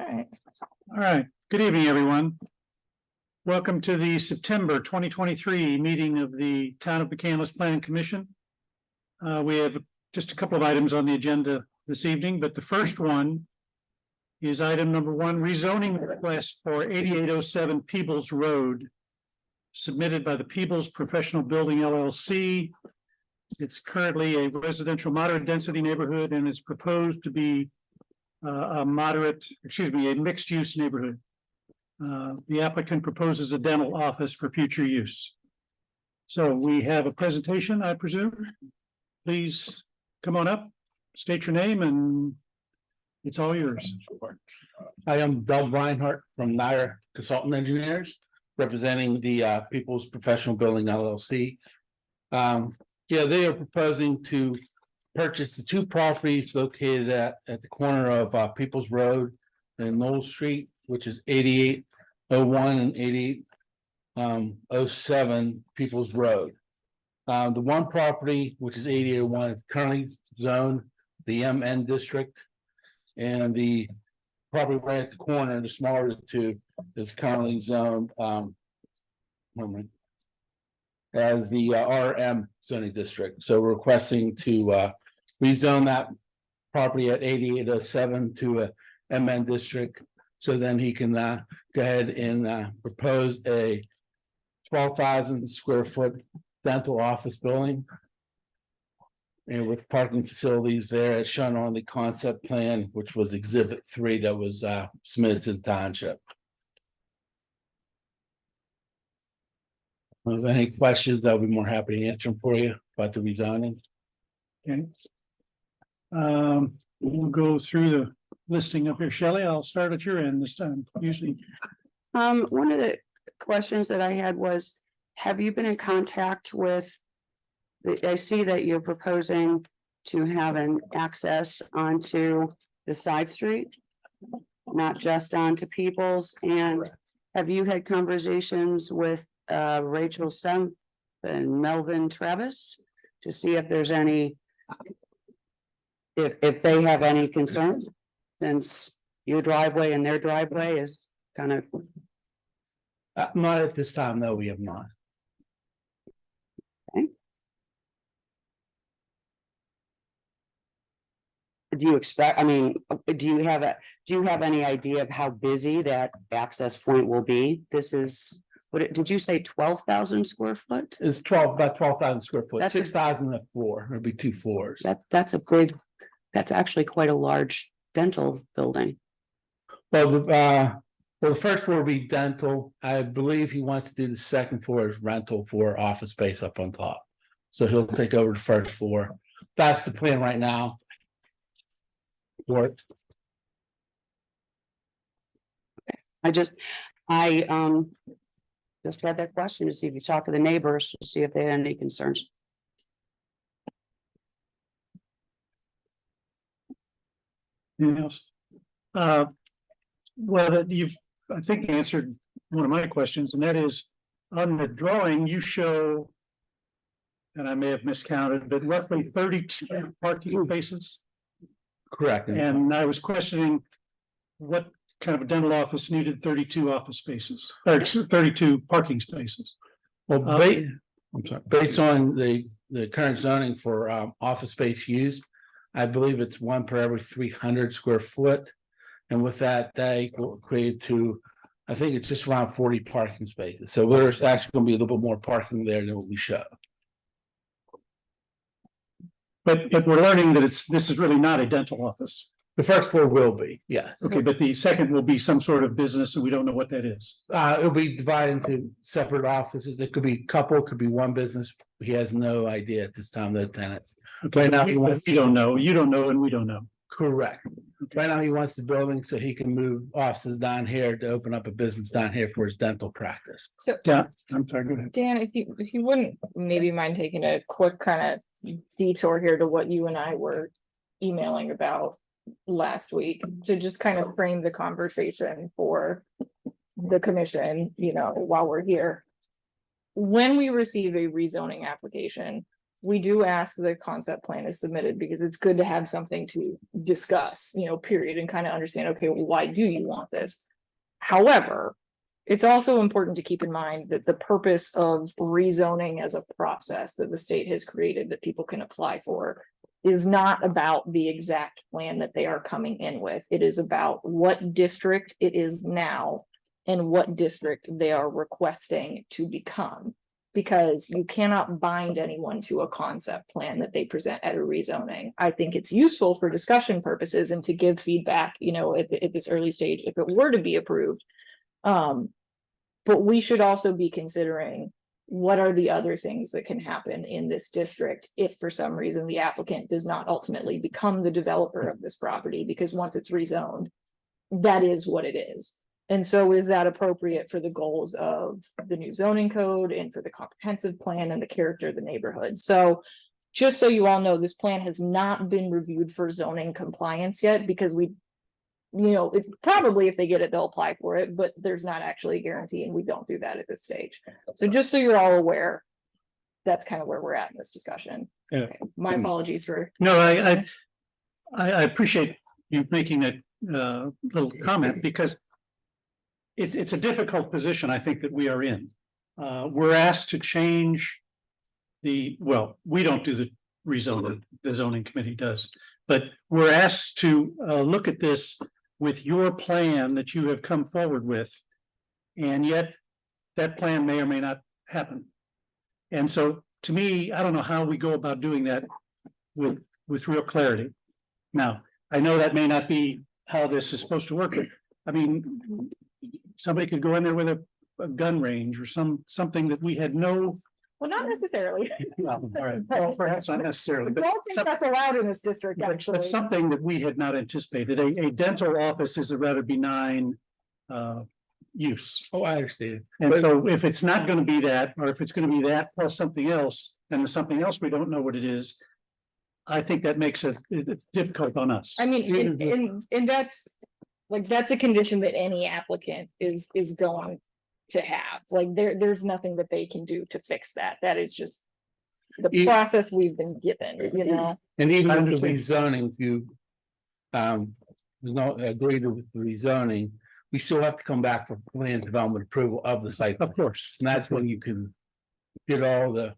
right. All right. Good evening, everyone. Welcome to the September 2023 meeting of the Town of McCandless Planning Commission. We have just a couple of items on the agenda this evening, but the first one is item number 1, rezoning request for 8807 Peebles Road, submitted by the Peebles Professional Building LLC. It's currently a residential moderate density neighborhood and is proposed to be a mixed use neighborhood. The applicant proposes a dental office for future use. So we have a presentation, I presume. Please come on up, state your name, and it's all yours. I am Doug Reinhardt from Nair Consultant Engineers, representing the People's Professional Building LLC. They are proposing to purchase the two properties located at the corner of People's Road and Knoll Street, which is 8801 and 8807 People's Road. The one property, which is 8801, is currently zoned the MN district, and the property right at the corner, the smaller of the two, is currently zoned as the RM zoning district. So we're requesting to rezone that property at 8807 to a MN district, so then he can go ahead and propose a 12,000 square foot dental office building, and with parking facilities there as shown on the concept plan, which was exhibit 3 that was submitted to the township. If you have any questions, I'll be more happy to answer them for you about the rezoning. Okay. We'll go through the listing up here. Shelley, I'll start at your end this time. Usually, One of the questions that I had was, have you been in contact with? I see that you're proposing to have an access onto the side street, not just onto People's. And have you had conversations with Rachel Semp and Melvin Travis to see if there's any, if they have any concerns, since your driveway and their driveway is kind of. Not at this time, no, we have not. Do you expect, I mean, do you have any idea of how busy that access point will be? This is, did you say 12,000 square foot? It's about 12,000 square foot, That's 6,000 a floor, it'll be 2 floors. That's actually quite a large dental building. Well, the first floor will be dental. I believe he wants to do the second floor as rental for office space up on top. So he'll take over the first floor. That's the plan right now. For it. I just had that question to see if you talk to the neighbors to see if they had any concerns. anything else? Well, that you've, I think, answered one of my questions, and that is on the drawing you show, and I may have miscounted, but roughly 32 parking spaces. Correct. And I was questioning what kind of a dental office needed 32 office spaces, or 32 parking spaces. Well, I'm sorry, based on the current zoning for office space use, I believe it's 1 per every 300 square foot. And with that, they will equate to, I think it's just around 40 parking spaces. So there's actually going to be a little bit more parking there than what we show. But we're learning that this is really not a dental office. The first floor will be, yes. Okay, but the second will be some sort of business, and we don't know what that is. It'll be divided into separate offices. It could be a couple, it could be one business. He has no idea at this time, the tenants. Okay, Right now, you don't know, you don't know, and we don't know. Correct. Right now, he wants the building so he can move offices down here to open up a business down here for his dental practice. So Yeah, I'm sorry, go ahead. Dan, if you wouldn't maybe mind taking a quick kind of detour here to what you and I were emailing about last week to just kind of frame the conversation for the commission, you know, while we're here. When we receive a rezoning application, we do ask the concept plan is submitted because it's good to have something to discuss, period, and kind of understand, okay, well, why do you want this? However, it's also important to keep in mind that the purpose of rezoning as a process that the state has created that people can apply for is not about the exact plan that they are coming in with. It is about what district it is now and what district they are requesting to become. Because you cannot bind anyone to a concept plan that they present at a rezoning. I think it's useful for discussion purposes and to give feedback, at this early stage, if it were to be approved. But we should also be considering what are the other things that can happen in this district if for some reason the applicant does not ultimately become the developer of this property, because once it's rezoned, that is what it is. And so is that appropriate for the goals of the new zoning code and for the comprehensive plan and the character of the neighborhood? So just so you all know, this plan has not been reviewed for zoning compliance yet, because probably if they get it, they'll apply for it, but there's not actually a guarantee, and we don't do that at this stage. So just so you're all aware, that's kind of where we're at in this discussion. Yeah. Okay, my apologies for. No, I appreciate you making that little comment, because it's a difficult position, I think, that we are in. We're asked to change we don't do the rezoning, the zoning committee does, but we're asked to look at this with your plan that you have come forward with, and yet that plan may or may not happen. And so, to me, I don't know how we go about doing that with real clarity. Now, I know that may not be how this is supposed to work, but I mean, somebody could go in there with a gun range or something that we had no. Well, not necessarily. Well, all right, well, perhaps not necessarily, I but don't think that's allowed in this district, actually. but something that we had not anticipated. A dental office is a rather benign use. Oh, I understand. And so if it's not going to be that, or if it's going to be that plus something else, and the something else we don't know what it is, I think that makes it difficult on us. I mean, and that's a condition that any applicant is going to have. Like there's nothing that they can do to fix that. That is just the process we've been given, And even I with the understand. rezoning, if you not agree with the rezoning, we still have to come back for plan development approval of the site. Of course. And that's when you can get all the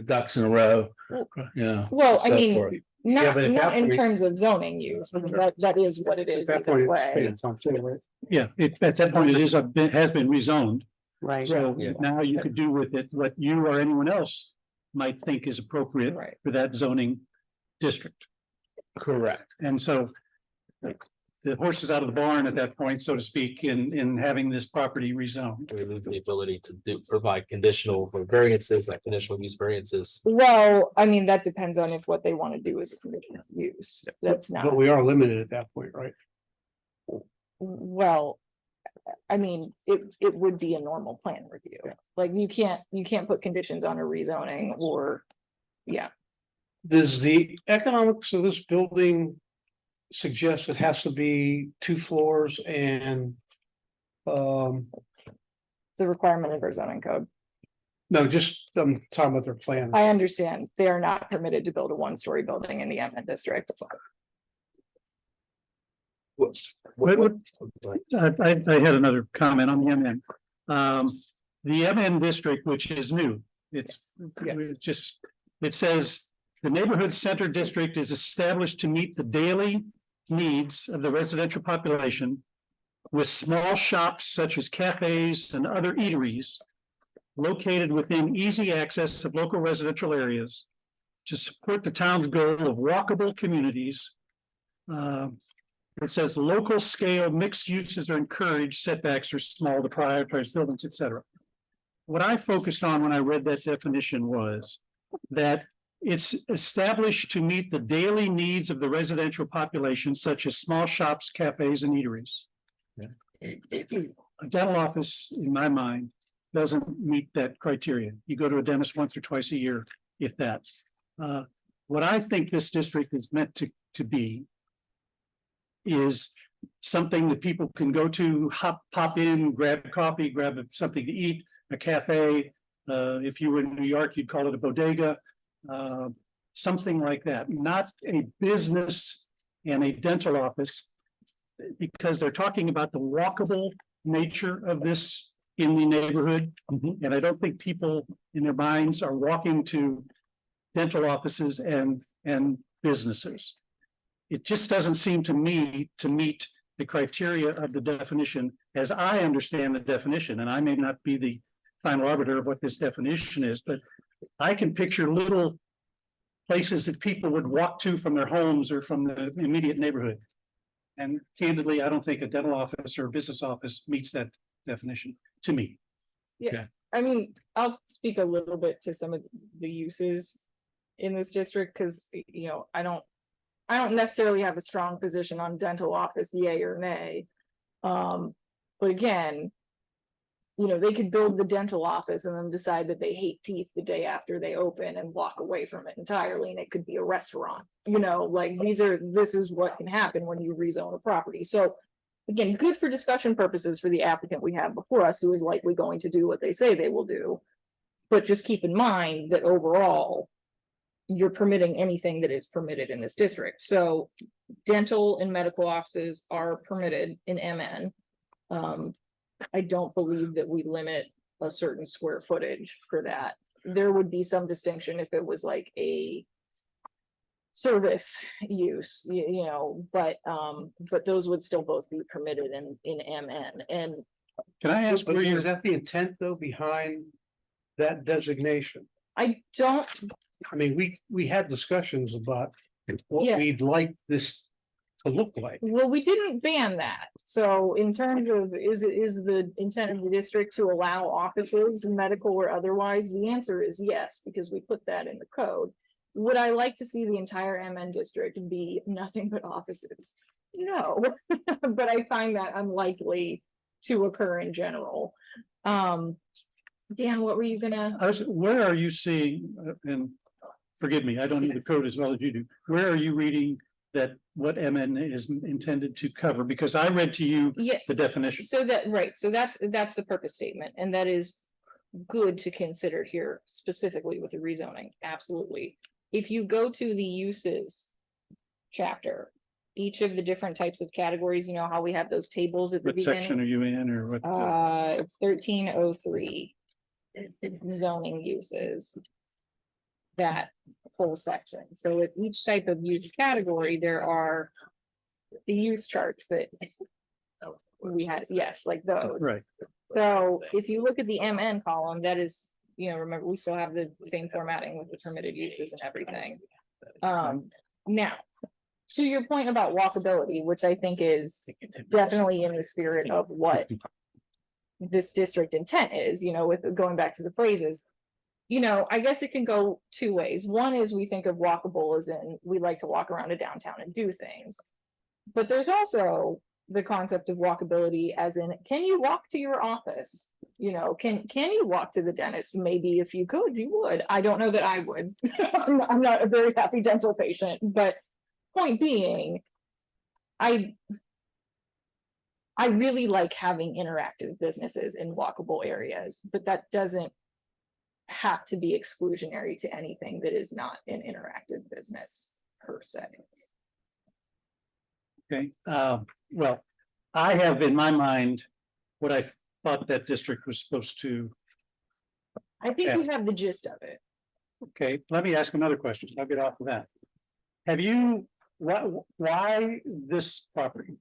ducks in a row. Well, I so mean, forth. not but at that in point- terms of zoning use. That is what it is either way. Yeah, at that point, it has been rezoned. Right. So Yeah. now you could do with it what you or anyone else might think is appropriate Right. for that zoning district. Correct. And so the horse is out of the barn at that point, so to speak, in having this property rezoned. We lose the ability to provide conditional or variances, like conditional use variances. Well, I mean, that depends on if what they want to do is a conditional use. That's not, But we are limited at that point, right? well, I mean, it would be a normal plan review. Like you can't put conditions on a rezoning or, yeah. Does the economics of this building suggest it has to be 2 floors and It's a requirement of our zoning code. no, just I'm talking about their plan. I understand they are not permitted to build a one-story building in the Emmett district. I had another comment on the MN. The MN district, which is new, it says the neighborhood center district is established to meet the daily needs of the residential population with small shops such as cafes and other eateries located within easy access of local residential areas to support the town's goal of walkable communities. It says local scale mixed uses are encouraged, setbacks are small to prioritize buildings, et cetera. What I focused on when I read that definition was that it's established to meet the daily needs of the residential population, such as small shops, cafes, and eateries. A dental office, in my mind, doesn't meet that criteria. You go to a dentist once or twice a year, if that. What I think this district is meant to be is something that people can go to, pop in, grab coffee, grab something to eat, a cafe. If you were in New York, you'd call it a bodega. Something like that, not a business and a dental office. Because they're talking about the walkable nature of this in the neighborhood. And I don't think people in their minds are walking to dental offices and businesses. It just doesn't seem to me to meet the criteria of the definition as I understand the definition, and I may not be the final arbiter of what this definition is, but I can picture little places that people would walk to from their homes or from the immediate neighborhood. And candidly, I don't think a dental office or a business office meets that definition to me. I mean, I'll speak a little bit to some of the uses in this district, because, you know, I don't necessarily have a strong position on dental office, yay or nay. But again, you know, they could build the dental office and then decide that they hate teeth the day after they open and walk away from it entirely, and it could be a restaurant, you know, like this is what can happen when you rezone a property. So again, good for discussion purposes for the applicant we have before us, who is likely going to do what they say they will do. But just keep in mind that overall, you're permitting anything that is permitted in this district. So dental and medical offices are permitted in MN. I don't believe that we limit a certain square footage for that. There would be some distinction if it was like a service use, you know, but those would still both be permitted in MN. And Can I ask But where is you're, that the intent though behind that designation? I don't, I mean, we had discussions about Yeah. what we'd like this to look like. well, we didn't ban that. So in terms of, is the intent of the district to allow offices, medical or otherwise? The answer is yes, because we put that in the code. Would I like to see the entire MN district be nothing but offices? No, but I find that unlikely to occur in general. Dan, what were you gonna? where are you seeing, and forgive me, I don't know the code as well as you do. Where are you reading that what MN is intended to cover? Because I read to you Yeah, the definition. so that, right, so that's the purpose statement, and that is good to consider here specifically with the rezoning, absolutely. If you go to the uses chapter, each of the different types of categories, you know how we have those tables at the What section beginning? are you in or what? It's 1303. Zoning uses. That whole section, so at each type of use category, there are the use charts that we had, yes, like those. Right, So if you look at the MN column, that is, you know, remember, we still have the same formatting with the permitted uses and everything. Now, to your point about walkability, which I think is definitely in the spirit of what this district intent is, you know, with going back to the phrases. You know, I guess it can go two ways. One is we think of walkable as in we like to walk around a downtown and do things. But there's also the concept of walkability as in, can you walk to your office? You know, can you walk to the dentist? Maybe if you could, you would. I don't know that I would. I'm not a very happy dental patient, but point being, I really like having interactive businesses in walkable areas, but that doesn't have to be exclusionary to anything that is not an interactive business per se. okay. Well, I have in my mind what I thought that district was supposed to. I think you have the gist of it. Okay, let me ask another question. I'll get off of that. Have you, why this property?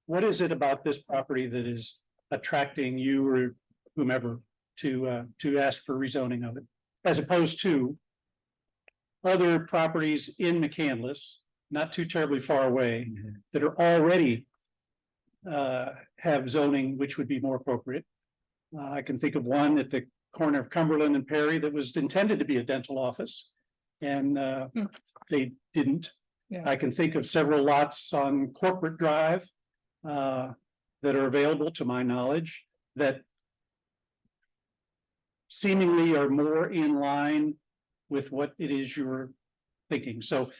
What is it about this property that is attracting you or whomever to ask for rezoning of it? As opposed to other properties in McCandless, not too terribly far away, that are already have zoning which would be more appropriate. I can think of one at the corner of Cumberland and Perry that was intended to be a dental office. And they didn't. Yeah. I can think of several lots on Corporate Drive that are available to my knowledge that seemingly are more in line with what it is you're thinking. So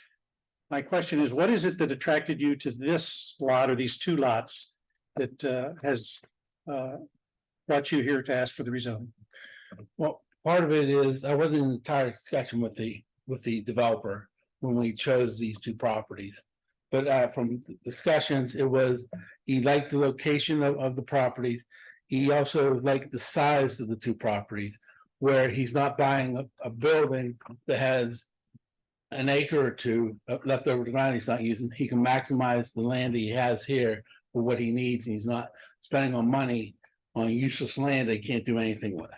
my question is, what is it that attracted you to this lot or these two lots that has brought you here to ask for the rezoning? Well, part of it is I wasn't in entire discussion with the with the developer when we chose these two properties. But from discussions, it was, he liked the location of the properties. He also liked the size of the two properties, where he's not buying a building that has an acre or two left over the ground he's not using. He can maximize the land he has here for what he needs, and he's not spending on money on useless land they can't do anything with.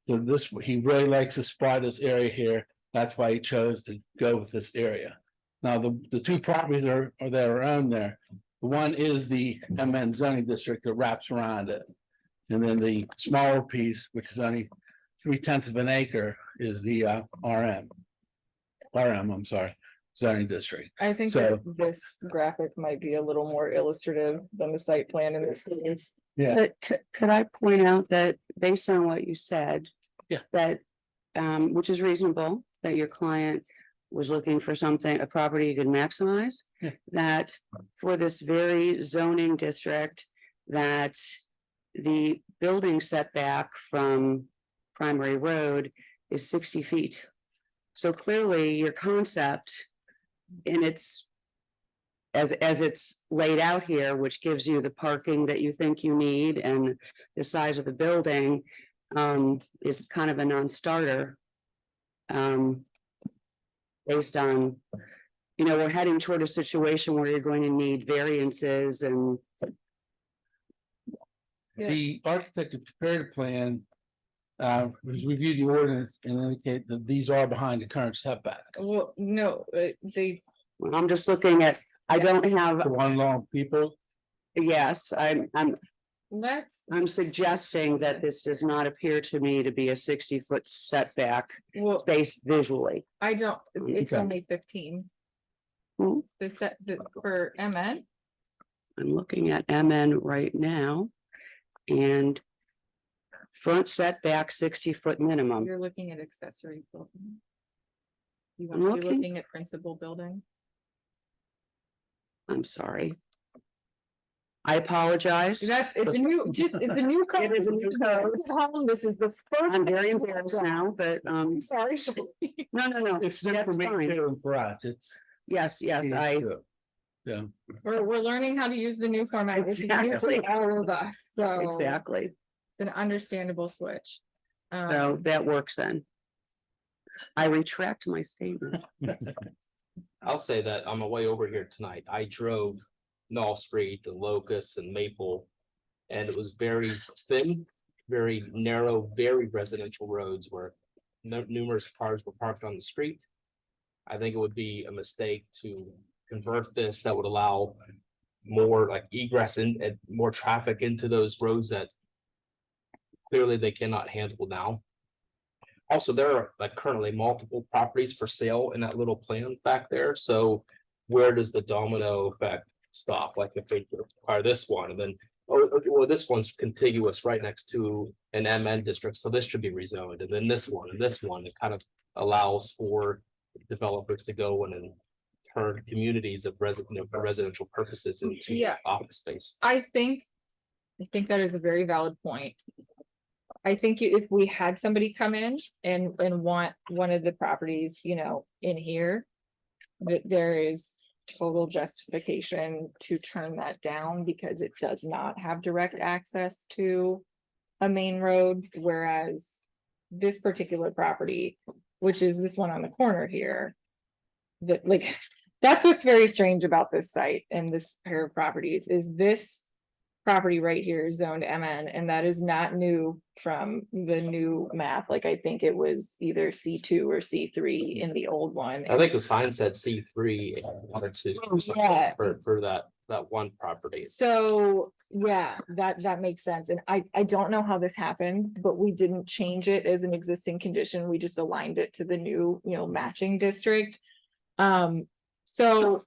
So this, he really likes the spot, this area here. That's why he chose to go with this area. Now, the two properties that are owned there. The one is the MN zoning district that wraps around it. And then the smaller piece, which is only 3/10 of an acre, is the RM, I'm sorry, zoning district. I think So- that this graphic might be a little more illustrative than the site plan in this case. Yeah. But could I point out that based on what you said? Yeah. That, which is reasonable, that your client was looking for something, a property you could maximize. Yeah. That for this very zoning district, that the building setback from primary road is 60 feet. So clearly your concept in its as it's laid out here, which gives you the parking that you think you need and the size of the building, is kind of a non-starter. Based on, we're heading toward a situation where you're going to need variances and Yeah. The architect had prepared a plan. Was reviewed the ordinance and indicate that these are behind the current setback. Well, no, they, I'm just looking at, I don't have, The one long people, yes, let's, I'm suggesting that this does not appear to me to be a 60-foot setback well, based visually. I don't, it's Okay. only 15. Hmm. The set, for MN, I'm looking at MN right now. And front setback 60-foot minimum. you're looking at accessory building. You I'm want to be looking. looking at principal building? I'm sorry. I apologize. That's, it's a new, just, it's a new code. It is a new code. This is the first. I'm very embarrassed now, but I'm sorry. no, it's new for that's me fine. too, and for us, it's. Yes, I, Yeah, We're learning how to use the new format. It's new Exactly. to all of us, so. exactly. It's an understandable switch. So that works then. I retract my statement. I'll say that on my way over here tonight, I drove Knoll Street and Locust and Maple. And it was very thin, very narrow, very residential roads where numerous cars were parked on the street. I think it would be a mistake to convert this that would allow more like egress and more traffic into those roads that clearly they cannot handle now. Also, there are like currently multiple properties for sale in that little plan back there, so where does the domino effect stop? Like if they acquire this one and then, well, this one's contiguous right next to an MN district, so this should be rezoned, and then this one and this one, it kind of allows for developers to go in and turn communities of for residential purposes into Yeah. office space. I think that is a very valid point. I think if we had somebody come in and want one of the properties, in here. That there is total justification to turn that down because it does not have direct access to a main road, whereas this particular property, which is this one on the corner here. That's what's very strange about this site and this pair of properties is this property right here is zoned MN, and that is not new from the new map. Like I think it was either C2 or C3 in the old one. I think the sign said C3 or two or something Yeah. for that one property. So, yeah, that makes sense. And I don't know how this happened, but we didn't change it as an existing condition. We just aligned it to the new, matching district. So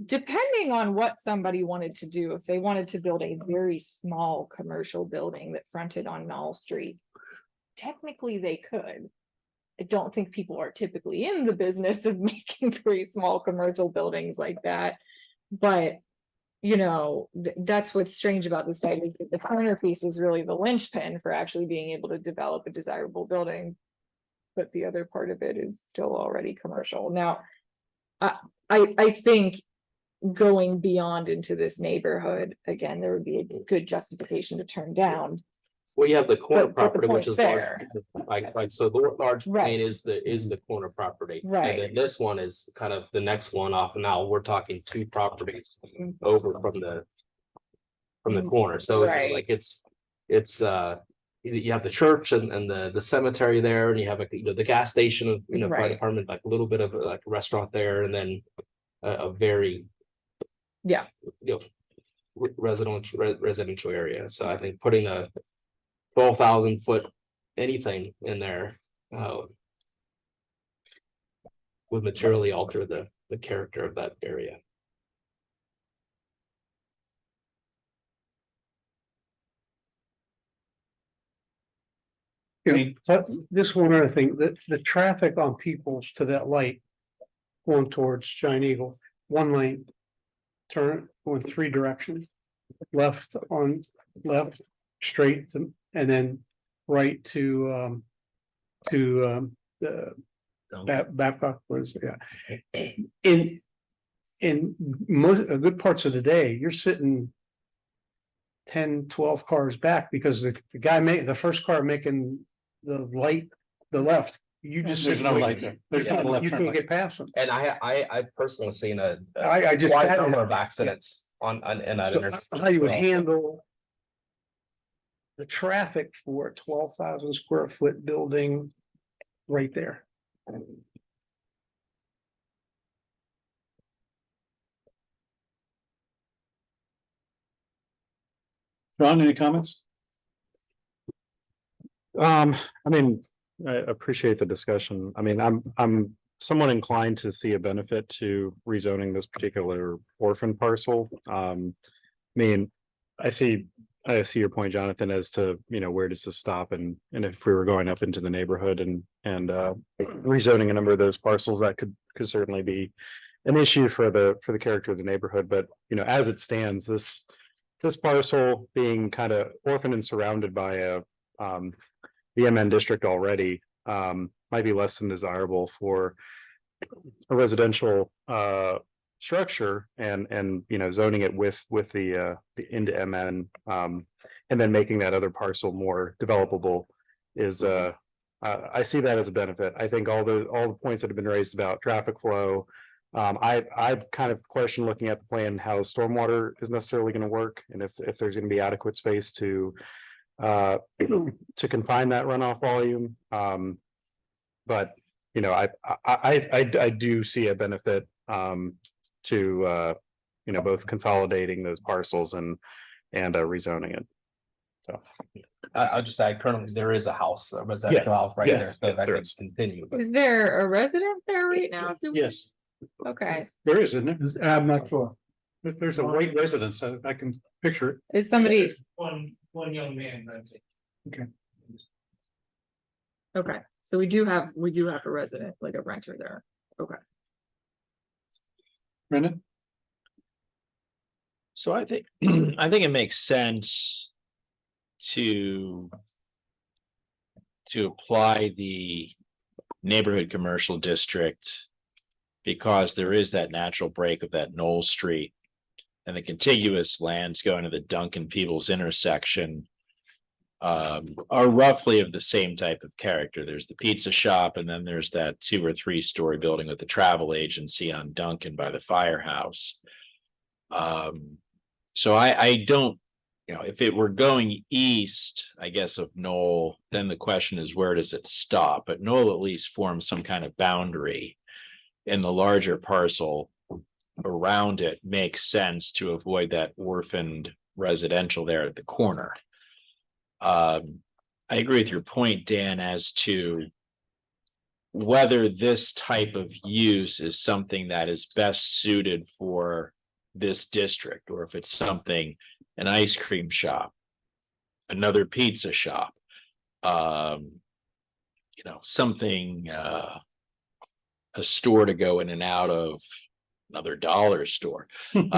depending on what somebody wanted to do, if they wanted to build a very small commercial building that fronted on Knoll Street, technically they could. I don't think people are typically in the business of making very small commercial buildings like that. But, that's what's strange about this site is that the corner piece is really the linchpin for actually being able to develop a desirable building. but the other part of it is still already commercial. Now, I think going beyond into this neighborhood, again, there would be a good justification to turn down. Well, you have the corner But the property, which point's is fair. like, so the large Right. plane is the corner property. Right. And then this one is kind of the next one off. Now we're talking two properties Mm. over from the Mm, corner. So right. like it's you have the church and the cemetery there, and you have the gas station, fire Right. department, like a little bit of like a restaurant there, and then a very Yeah. residential area. So I think putting a 12,000 foot anything in there would materially alter the character of that area. But this one other thing, the traffic on Peoples to that light. Going towards Giant Eagle, one lane. Turn going three directions. Left on left, straight to, and then right to the. Babcock was, yeah. In most, good parts of the day, you're sitting. 10, 12 cars back because the guy the first car making the light, the left, you just. There's sit no wait. light there. There's no left You turn can't lane. get past them. And I personally seen a I just. wide had it. number of accidents on in that So, intersection. how you would Well, handle. The traffic for a 12,000 square foot building right there. John, any comments? I mean, I appreciate the discussion. I mean, I'm somewhat inclined to see a benefit to rezoning this particular orphan parcel. I mean, I see your point, Jonathan, as to, where does this stop? And if we were going up into the neighborhood and rezoning a number of those parcels, that could certainly be an issue for the character of the neighborhood. But, as it stands, this parcel being kind of orphaned and surrounded by the MN district already, might be less than desirable for a residential structure and zoning it with the into MN, and then making that other parcel more developable is I see that as a benefit. I think all the points that have been raised about traffic flow, I kind of question, looking at the plan, how stormwater is necessarily going to work, and if there's going to be adequate space to confine that runoff volume. But I do see a benefit to both consolidating those parcels and rezoning it. So I'll just add, currently there is a house, a residential house right Yes. there, so Yes, that there can is. continue. Is there a resident there right now? Do we- Yes, Okay, there is, isn't there? I'm not sure. There's a white residence. I can picture it. is somebody, One young man, that's it. okay, so we do have a resident, like a renter there. Brendan? So I think, I think it makes sense to apply the neighborhood commercial district because there is that natural break of that Knoll Street and the contiguous lands going to the Duncan Peebles intersection are roughly of the same type of character. There's the pizza shop, and then there's that 2 or 3 story building with the travel agency on Duncan by the firehouse. So I don't, if it were going east, I guess, of Knoll, then the question is, where does it stop? But Knoll at least forms some kind of boundary in the larger parcel around it. Makes sense to avoid that orphaned residential there at the corner. I agree with your point, Dan, as to whether this type of use is something that is best suited for this district, or if it's something, an ice cream shop, another pizza shop, something, a store to go in and out of, another dollar store,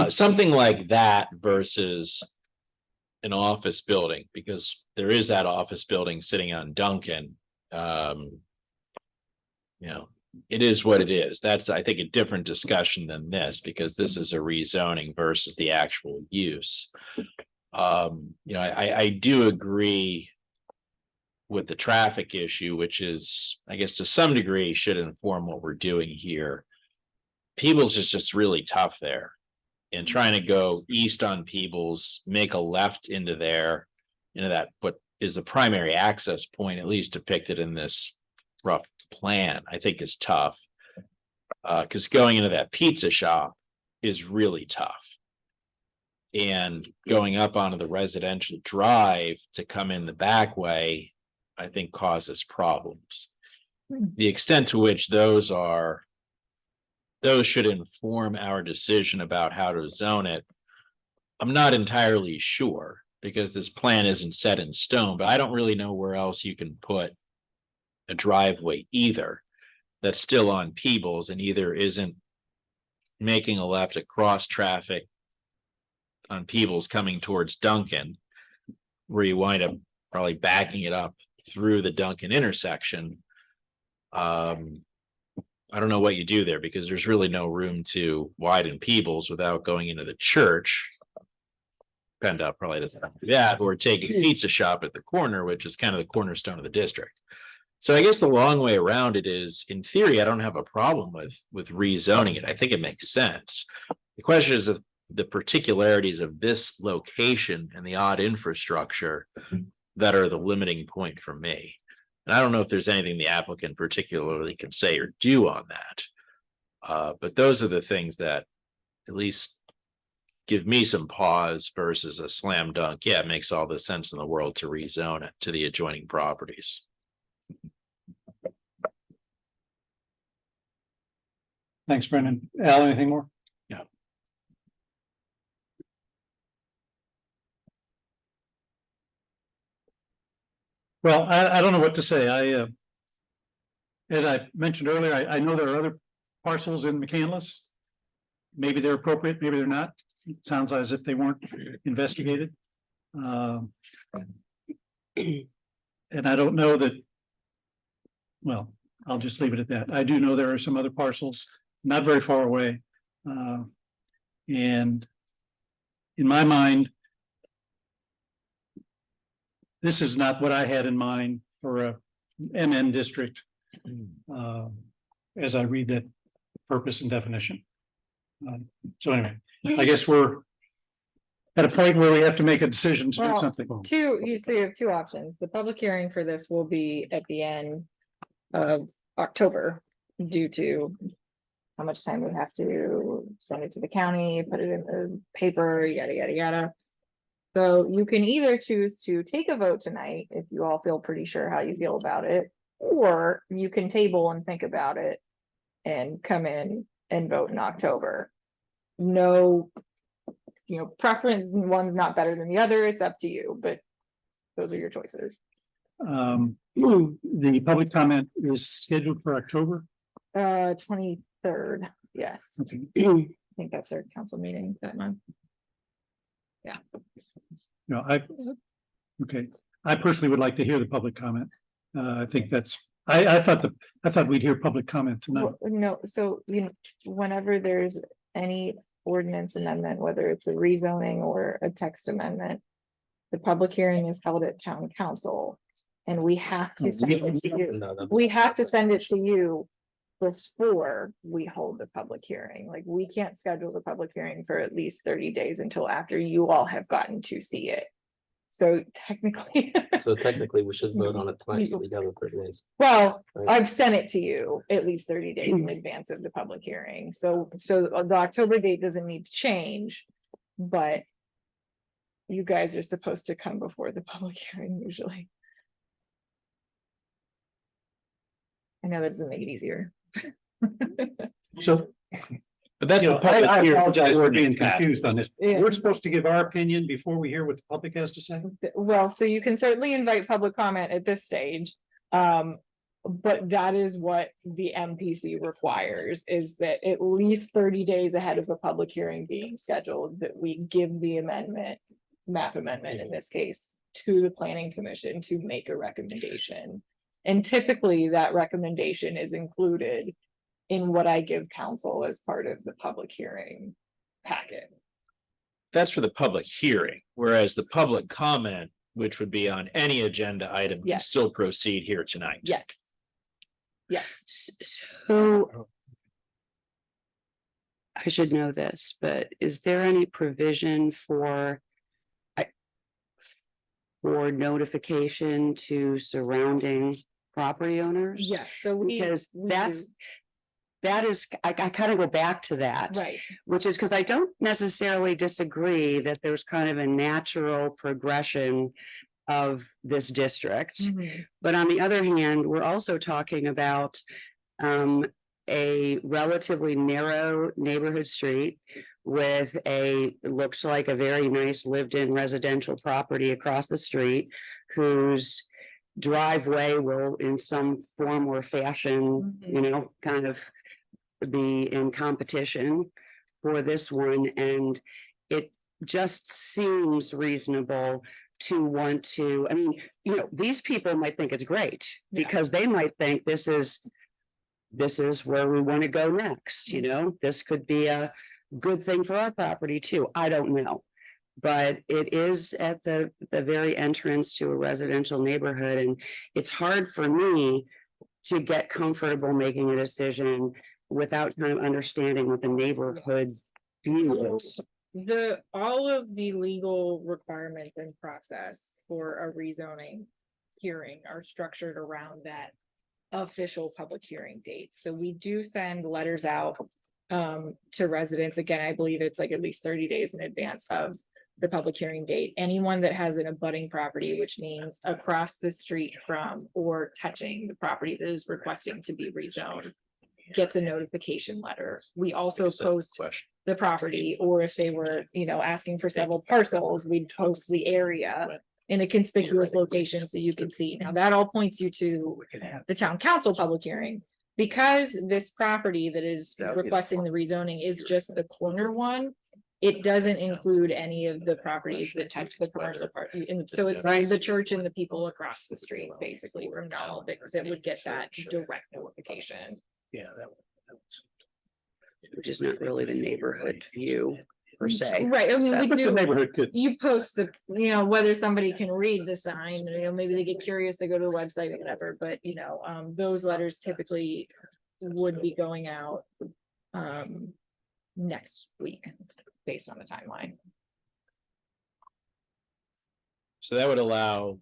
something like that versus an office building, because there is that office building sitting on Duncan. you know, it is what it is. That's, I think, a different discussion than this, because this is a rezoning versus the actual use. You know, I do agree with the traffic issue, which is, I guess, to some degree should inform what we're doing here. Peebles is just really tough there. And trying to go east on Peebles, make a left into there, into that, what is the primary access point, at least depicted in this rough plan, I think is tough. Because going into that pizza shop is really tough. And going up onto the residential drive to come in the back way, I think causes problems. The extent to which those should inform our decision about how to zone it, I'm not entirely sure, because this plan isn't set in stone, but I don't really know where else you can put a driveway either that's still on Peebles and either isn't making a left across traffic on Peebles coming towards Duncan, where you wind up probably backing it up through the Duncan intersection. I don't know what you do there, because there's really no room to widen Peebles without going into the church. PennDOT probably doesn't do that, or taking a pizza shop at the corner, which is kind of the cornerstone of the district. So I guess the long way around it is, in theory, I don't have a problem with rezoning it. I think it makes sense. The question is if the particularities of this location and the odd infrastructure that are the limiting point for me. And I don't know if there's anything the applicant particularly can say or do on that. But those are the things that at least give me some pause versus a slam dunk. Yeah, it makes all the sense in the world to rezone it to the adjoining properties. Thanks, Brendan. Al, anything more? Yeah. Well, I don't know what to say. As I mentioned earlier, I know there are other parcels in McCandless. Maybe they're appropriate, maybe they're not. It sounds as if they weren't investigated. And I don't know that. Well, I'll just leave it at that. I do know there are some other parcels not very far away. And in my mind, this is not what I had in mind for a MN district. As I read that purpose and definition. So anyway, I guess we're at a point where we have to make a decision to do Well, something. You have two options. The public hearing for this will be at the end of October due to how much time we have to send it to the county, put it in the paper, yada, yada, yada. So you can either choose to take a vote tonight if you all feel pretty sure how you feel about it, or you can table and think about it and come in and vote in October. No, preference, one's not better than the other. It's up to you, but those are your choices. The public comment is scheduled for October. 23rd, yes. Okay. I think that's our council meeting that month. No, okay, I personally would like to hear the public comment. I think that's, I thought we'd hear public comment tonight. Well, no, so whenever there's any ordinance amendment, whether it's a rezoning or a text amendment, the public hearing is held at town council, and we have to send it to you. We have to send it to you before we hold the public hearing. Like, we can't schedule the public hearing for at least 30 days until after you all have gotten to see it. So technically. So technically, we should vote on it tonight, so we have it for days. Well, Right. I've sent it to you at least 30 days in advance of the public hearing. So the October date doesn't need to change, but you guys are supposed to come before the public hearing usually. I know that doesn't make it easier. So, But that's the I public hearing. apologize for being confused on this. Yeah. We're supposed to give our opinion before we hear what the public has to say. Well, so you can certainly invite public comment at this stage. But that is what the MPC requires, is that at least 30 days ahead of the public hearing being scheduled, that we give the map amendment in this case, to the planning commission to make a recommendation. And typically that recommendation is included in what I give council as part of the public hearing packet. That's for the public hearing, whereas the public comment, which would be on any agenda item, can Yes. still proceed here tonight. Yes. Yes, So. I should know this, but is there any provision for? For notification to surrounding property owners? yes, so we. Because we that's. do. That is, I kind of go back to that. Right, Which is because I don't necessarily disagree that there's kind of a natural progression of this district. Mhm. But on the other hand, we're also talking about a relatively narrow neighborhood street with looks like a very nice lived-in residential property across the street, whose driveway will in some form or fashion, you know, kind of be in competition for this one, and it just seems reasonable to want to, I mean, you know, these people might think it's great Yeah. because they might think this is where we want to go next, you know, this could be a good thing for our property too. I don't know. But it is at the very entrance to a residential neighborhood, and it's hard for me to get comfortable making a decision without kind of understanding what the neighborhood view is. All of the legal requirements and process for a rezoning hearing are structured around that official public hearing date. So we do send letters out to residents. Again, I believe it's like at least 30 days in advance of the public hearing date. Anyone that has an abutting property, which means across the street from or touching the property that is requesting to be rezoned, gets a notification letter. We also That's the post question. the property, or if they were, you know, asking for several parcels, we'd post the area in a conspicuous location so you can see. Now, that all points you to the town council public hearing. Because this property that is requesting the rezoning is just the corner one, it doesn't include any of the properties that touch the commercial part. And so it's like the church and the people across the street, basically, from now that would get that direct notification. Yeah, that. Which is not really the neighborhood view per se. Right, I mean, we do. Neighborhood could. You post the, you know, whether somebody can read the sign, you know, maybe they get curious, they go to the website or whatever, but you know, those letters typically would be going out next week, based on the timeline. So that would allow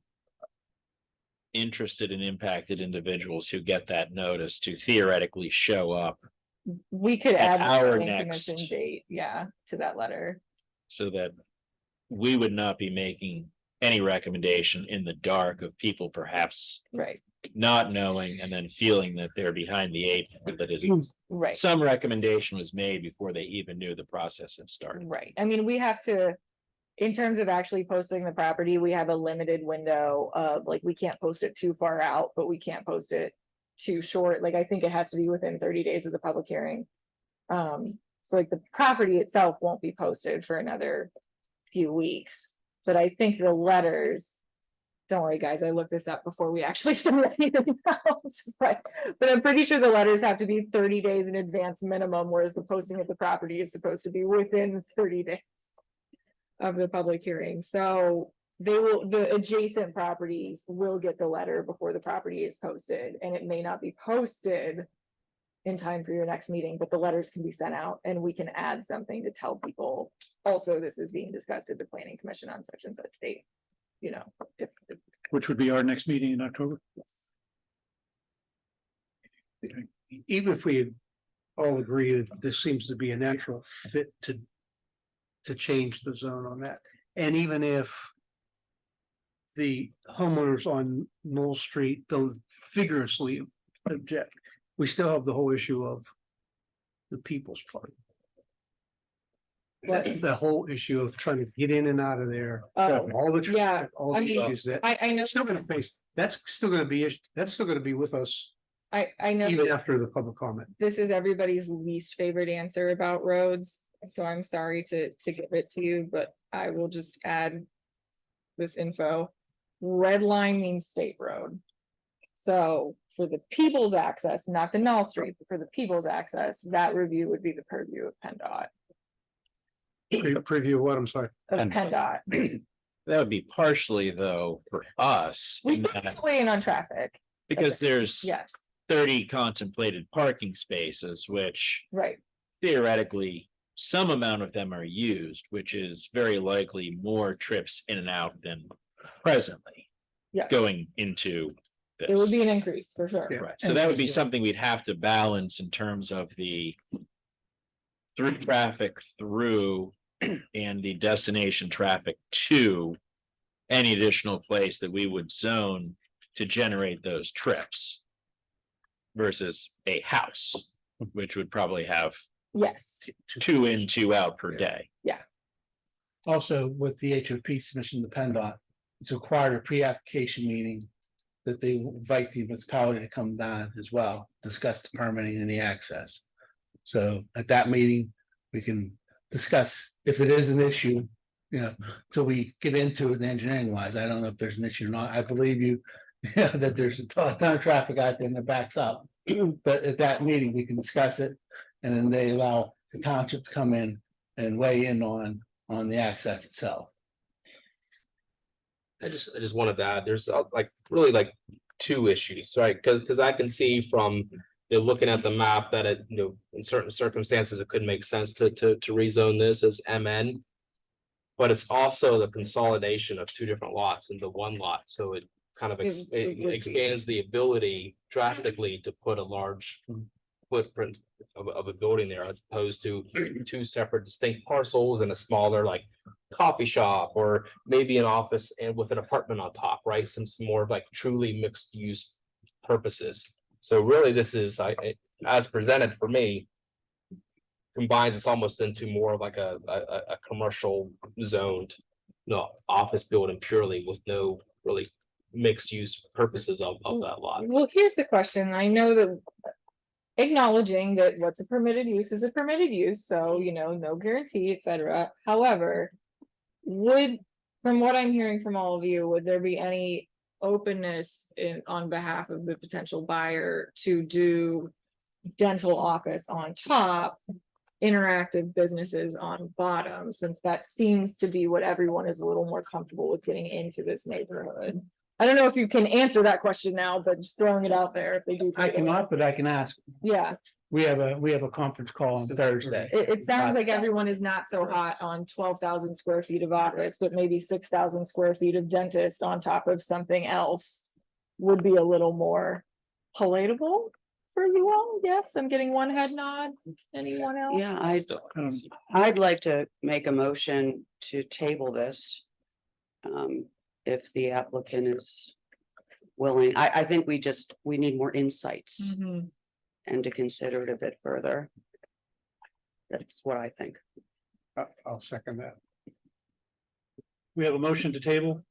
interested and impacted individuals who get that notice to theoretically show up We could At add the our planning next- commission date, yeah, to that letter. so that we would not be making any recommendation in the dark of people perhaps Right, not knowing and then feeling that they're behind the eight, that it, right, some recommendation was made before they even knew the process had started. right. I mean, we have to, in terms of actually posting the property, we have a limited window of, like, we can't post it too far out, but we can't post it too short. Like, I think it has to be within 30 days of the public hearing. So like the property itself won't be posted for another few weeks, but I think the letters. Don't worry, guys, I looked this up before we actually started anything else, but I'm pretty sure the letters have to be 30 days in advance minimum, whereas the posting of the property is supposed to be within 30 days of the public hearing. So the adjacent properties will get the letter before the property is posted, and it may not be posted in time for your next meeting, but the letters can be sent out and we can add something to tell people. Also, this is being discussed at the planning commission on such and such date. You know, if Which would be our next meeting in October. Even if we all agree that this seems to be a natural fit to change the zone on that, and even if the homeowners on Knoll Street don't vigorously object, we still have the whole issue of the people's part. The whole issue of trying to get in and out of there, all the yeah, all I the mean, issues that I know, still gonna face, that's still gonna be with us I know. even after the public comment. This is everybody's least favorite answer about roads, so I'm sorry to give it to you, but I will just add this info. Red line means state road. So for the people's access, not the Null Street, but for the people's access, that review would be the purview of PennDOT, Preview what, I'm sorry. of And- PennDOT. That would be partially though for us, We in put that- it weigh in on traffic, because there's yes, 30 contemplated parking spaces, which right, theoretically, some amount of them are used, which is very likely more trips in and out than presently yeah, going into it would this. be an increase for sure. Yeah. Right, so that would be something we'd have to balance in terms of the through traffic through and the destination traffic to any additional place that we would zone to generate those trips versus a house, which would probably have Yes, 2 in, 2 out per day. Also, with the HOP submission to PennDOT, it's required a pre-application meeting. That they invite the municipality to come down as well, discuss the permitting and the access. So at that meeting, we can discuss if it is an issue, till we get into it engineering wise. I don't know if there's an issue or not. I believe you. That there's a ton of traffic out there and it backs up. But at that meeting, we can discuss it. And then they allow the township to come in and weigh in on the access itself. I just wanted to add, there's like really like two issues, right? Because I can see from, looking at the map that it, in certain circumstances, it could make sense to rezone this as MN. But it's also the consolidation of two different lots into one lot, so it kind of It would be. expands the ability drastically to put a large footprint of a building there as opposed to two separate distinct parcels and a smaller like coffee shop or maybe an office and with an apartment on top, right? Some more like truly mixed use purposes. So really this is as presented for me combines us almost into more of like a commercial zoned, office building purely with no really mixed use purposes of that lot. well, here's the question, I know that. Acknowledging that what's a permitted use is a permitted use, so no guarantee, etc. However. From what I'm hearing from all of you, would there be any openness on behalf of the potential buyer to do dental office on top? Interactive businesses on bottom, since that seems to be what everyone is a little more comfortable with getting into this neighborhood. I don't know if you can answer that question now, but just throwing it out there if they do. I cannot, but I can ask. Yeah, We have a conference call on Thursday. it sounds like everyone is not so hot on 12,000 square feet of office, but maybe 6,000 square feet of dentist on top of something else. Would be a little more palatable for you all. Yes, I'm getting one head nod. Anyone else? Yeah, Um, I'd like to make a motion to table this. If the applicant is willing, I think we need more insights Mhm. and to consider it a bit further. That's what I think. I'll second that. We have a motion to table,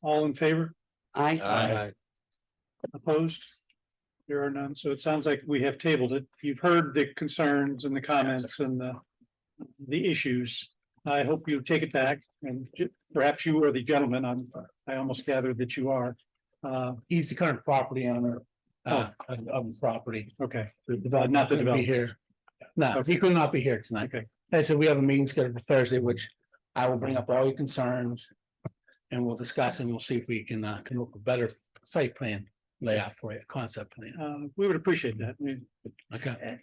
all in favor, I, opposed? There are none, so it sounds like we have tabled it. You've heard the concerns and the comments and the issues. I hope you take it back and perhaps you are the gentleman, I almost gathered that you are. He's the current property owner of the property. Okay, The not the couldn't be developer. here. No, he could not be here tonight. Okay. I said we have a meeting scheduled for Thursday, which I will bring up all your concerns. And we'll discuss and we'll see if we can come up with a better site plan layout for you, concept plan. We would appreciate that. Okay.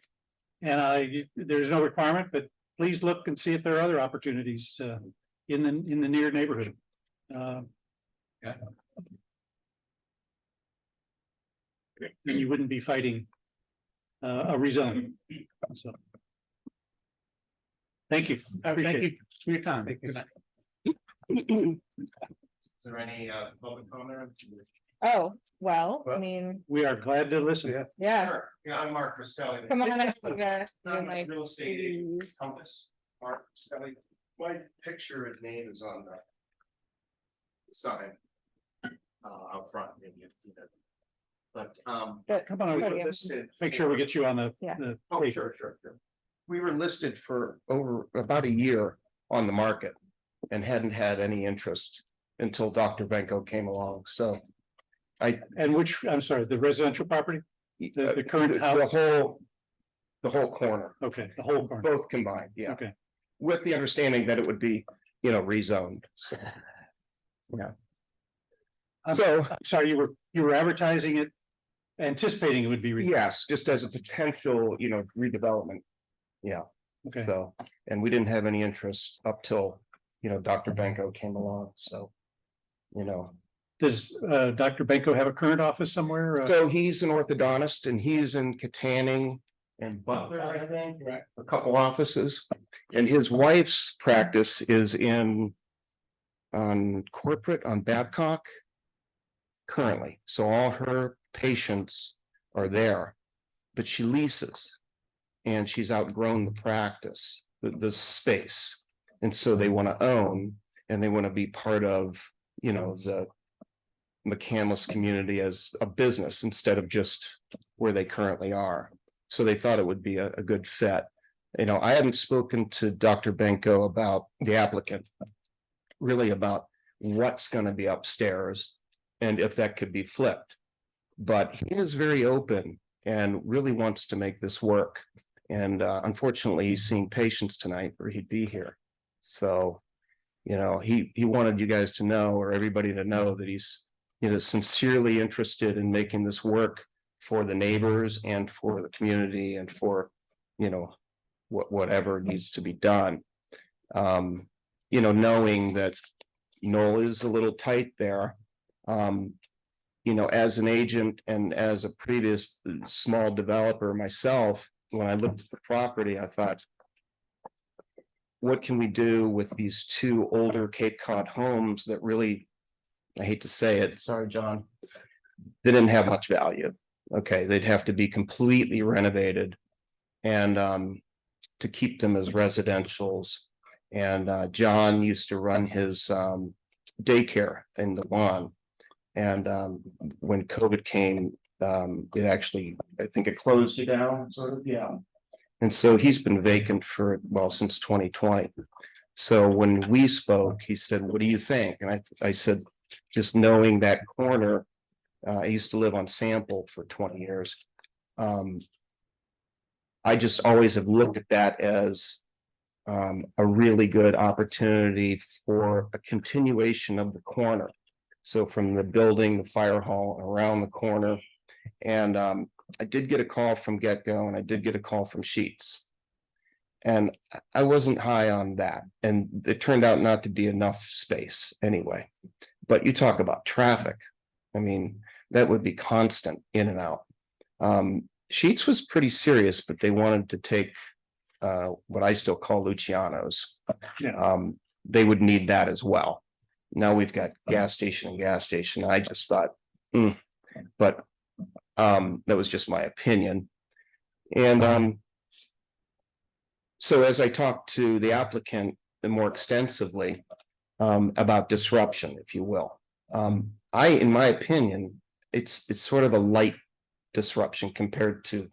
And there's no requirement, but please look and see if there are other opportunities in the near neighborhood. Yeah. And you wouldn't be fighting a rezoning. So. Thank you. Thank Appreciate it. you for your time. Good night. Is there any public comment? Oh, well, I Well- mean, We are glad to listen. yeah, Sure. Yeah, I'm Mark Roselli. come on. I think, I'm you're a my- real estate agent, Compass, Mark Roselli. My picture and name is on the sign out front, maybe if you know. But But- Come on, we were Podium. listed. make sure we get you on the. Yeah. the Oh, tape. sure. We were listed for over about a year on the market and hadn't had any interest until Dr. Benko came along, so. And which, I'm sorry, the residential property? The current house? The whole corner, Okay, the whole corner. both combined, yeah, Okay, with the understanding that it would be, rezoned, so. Yeah. So, sorry, you were advertising it, anticipating it would be. yes, just as a potential, redevelopment. Yeah, Okay, so, and we didn't have any interest up till, Dr. Benko came along, so. does Dr. Benko have a current office somewhere? So he's an orthodontist and he's in Katanning and Butler, I think, right, a couple offices. And his wife's practice is on corporate on Babcock currently. So all her patients are there, but she leases and she's outgrown the practice, the space. And so they want to own and they want to be part of, the McCandless community as a business instead of just where they currently are. So they thought it would be a good fit. I hadn't spoken to Dr. Benko about the applicant, really about what's going to be upstairs and if that could be flipped. But he is very open and really wants to make this work. And unfortunately, he's seeing patients tonight or he'd be here. So, he wanted you guys to know, or everybody to know, that he's sincerely interested in making this work for the neighbors and for the community and for, whatever needs to be done. Knowing that Knoll is a little tight there. As an agent and as a previous small developer myself, when I looked at the property, I thought, what can we do with these two older Cape Cod homes that really, I hate to say it, sorry, John, they didn't have much value. Okay, they'd have to be completely renovated and to keep them as residentials. And John used to run his daycare in the lawn. And when COVID came, it actually, I think it closed it down, sort of, yeah. And so he's been vacant since 2020. So when we spoke, he said, what do you think? And I said, just knowing that corner, I used to live on Sample for 20 years. I just always have looked at that as a really good opportunity for a continuation of the corner. So from the building, the fire hall, around the corner. And I did get a call from GetGo and I did get a call from Sheets. And I wasn't high on that. And it turned out not to be enough space anyway. But you talk about traffic. I mean, that would be constant in and out. Sheets was pretty serious, but they wanted to take what I still call Luciano's. Yeah. They would need that as well. Now we've got gas station and gas station. I just thought, but that was just my opinion. And so as I talked to the applicant more extensively about disruption, if you will, in my opinion, it's sort of a light disruption compared to,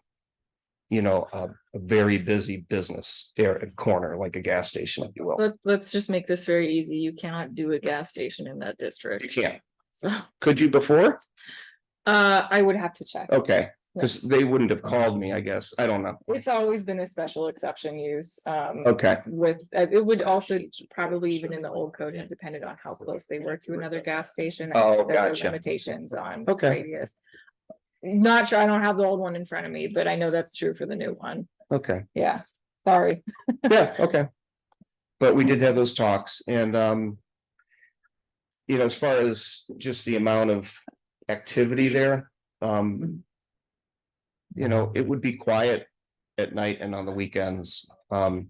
a very busy business corner like a gas station, if you will. Let's just make this very easy. You cannot do a gas station in that district. You can't. So, Could you before? I would have to check. Okay, because they wouldn't have called me, I guess. I don't know. It's always been a special exception use. Okay, With, it would also probably even in the old code have depended on how close they were to another gas station. Oh, There were gotcha. Limitations on Okay. radius. Not sure, I don't have the old one in front of me, but I know that's true for the new one. okay. Yeah, sorry. Yeah, okay. But we did have those talks and, as far as just the amount of activity there, it would be quiet at night and on the weekends. And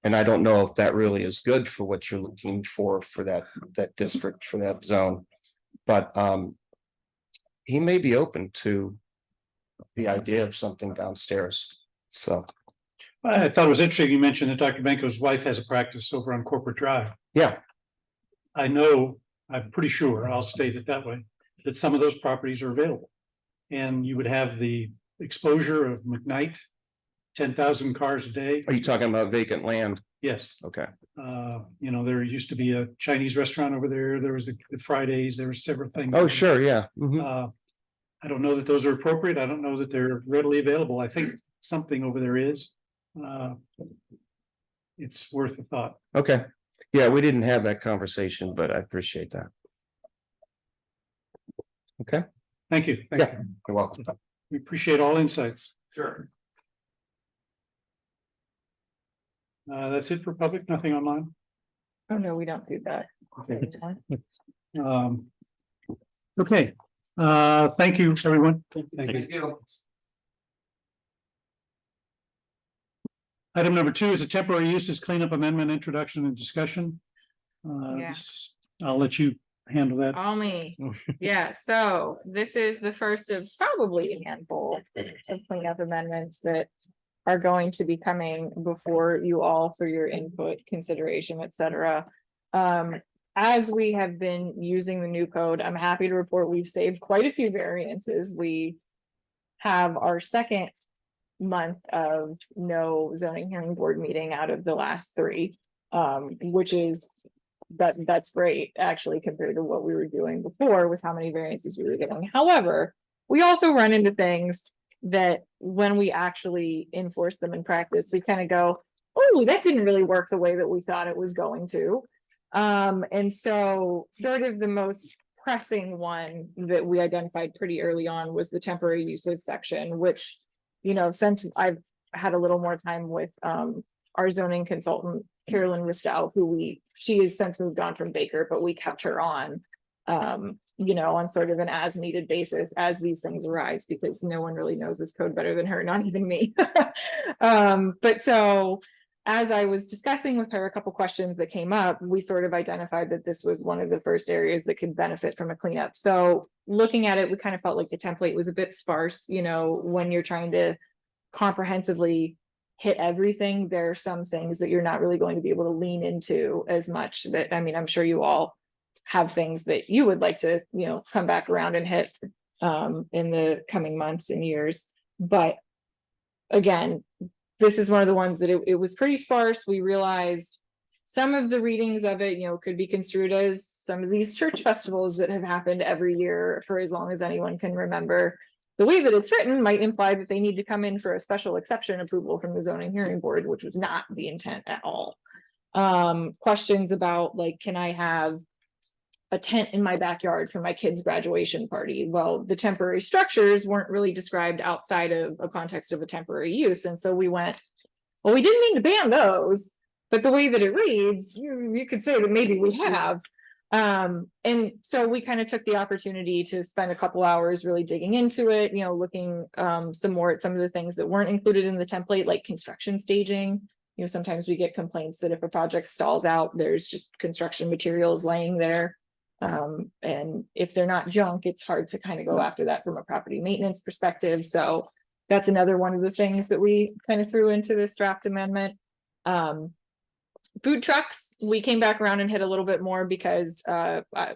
I don't know if that really is good for what you're looking for that district, for that zone. But, he may be open to the idea of something downstairs. So, I thought it was interesting. You mentioned that Dr. Benko's wife has a practice over on Corporate Drive. yeah, I know, I'm pretty sure, I'll state it that way, that some of those properties are available. And you would have the exposure of McKnight 10,000 cars a day. Are you talking about vacant land? Yes. Okay. You know, there used to be a Chinese restaurant over there. There was the Fridays, there were several things. Oh, sure, yeah. Mhm. I don't know that those are appropriate. I don't know that they're readily available. I think something over there is. It's worth a thought. Okay. Yeah, we didn't have that conversation, but I appreciate that. Okay, Thank you. Thank Yeah. you. you're welcome. We appreciate all insights. Sure. That's it for public, nothing online. Oh, no, we don't do that. Okay. Okay, thank you, everyone. Thank you. Item number 2 is a temporary uses cleanup amendment, introduction and discussion. Yeah. I'll let you handle that. All me. Yeah, so this is the first of probably a handful of cleanup amendments that are going to be coming before you all for your input, consideration, et cetera. As we have been using the new code, I'm happy to report we've saved quite a few variances. We have our second month of no zoning hearing board meeting out of the last 3, which is that's great actually compared to what we were doing before with how many variances we were getting. However, we also run into things that when we actually enforce them in practice, we kind of go, oh, that didn't really work the way that we thought it was going to. And so sort of the most pressing one that we identified pretty early on was the temporary uses section, which, you know, since I've had a little more time with our zoning consultant, Carolyn Ristow, she has since moved on from Baker, but we kept her on, you know, on sort of an as needed basis as these things arise, because no one really knows this code better than her, not even me. But so as I was discussing with her a couple questions that came up, we sort of identified that this was one of the first areas that could benefit from a cleanup. So looking at it, we kind of felt like the template was a bit sparse, you know, when you're trying to comprehensively hit everything, there are some things that you're not really going to be able to lean into as much. That, I mean, I'm sure you all have things that you would like to, you know, come back around and hit in the coming months and years. But again, this is one of the ones that it was pretty sparse. We realized some of the readings of it, you know, could be construed as some of these church festivals that have happened every year for as long as anyone can remember. The way that it's written might imply that they need to come in for a special exception approval from the zoning hearing board, which was not the intent at all. Questions about, like, can I have a tent in my backyard for my kid's graduation party? Well, the temporary structures weren't really described outside of a context of a temporary use. And so we went, well, we didn't mean to ban those, but the way that it reads, you could say that maybe we have. And so we kind of took the opportunity to spend a couple hours really digging into it, you know, looking some more at some of the things that weren't included in the template, like construction staging. You know, sometimes we get complaints that if a project stalls out, there's just construction materials laying there. And if they're not junk, it's hard to kind of go after that from a property maintenance perspective. So that's another one of the things that we kind of threw into this draft amendment. Food trucks, we came back around and hit a little bit more because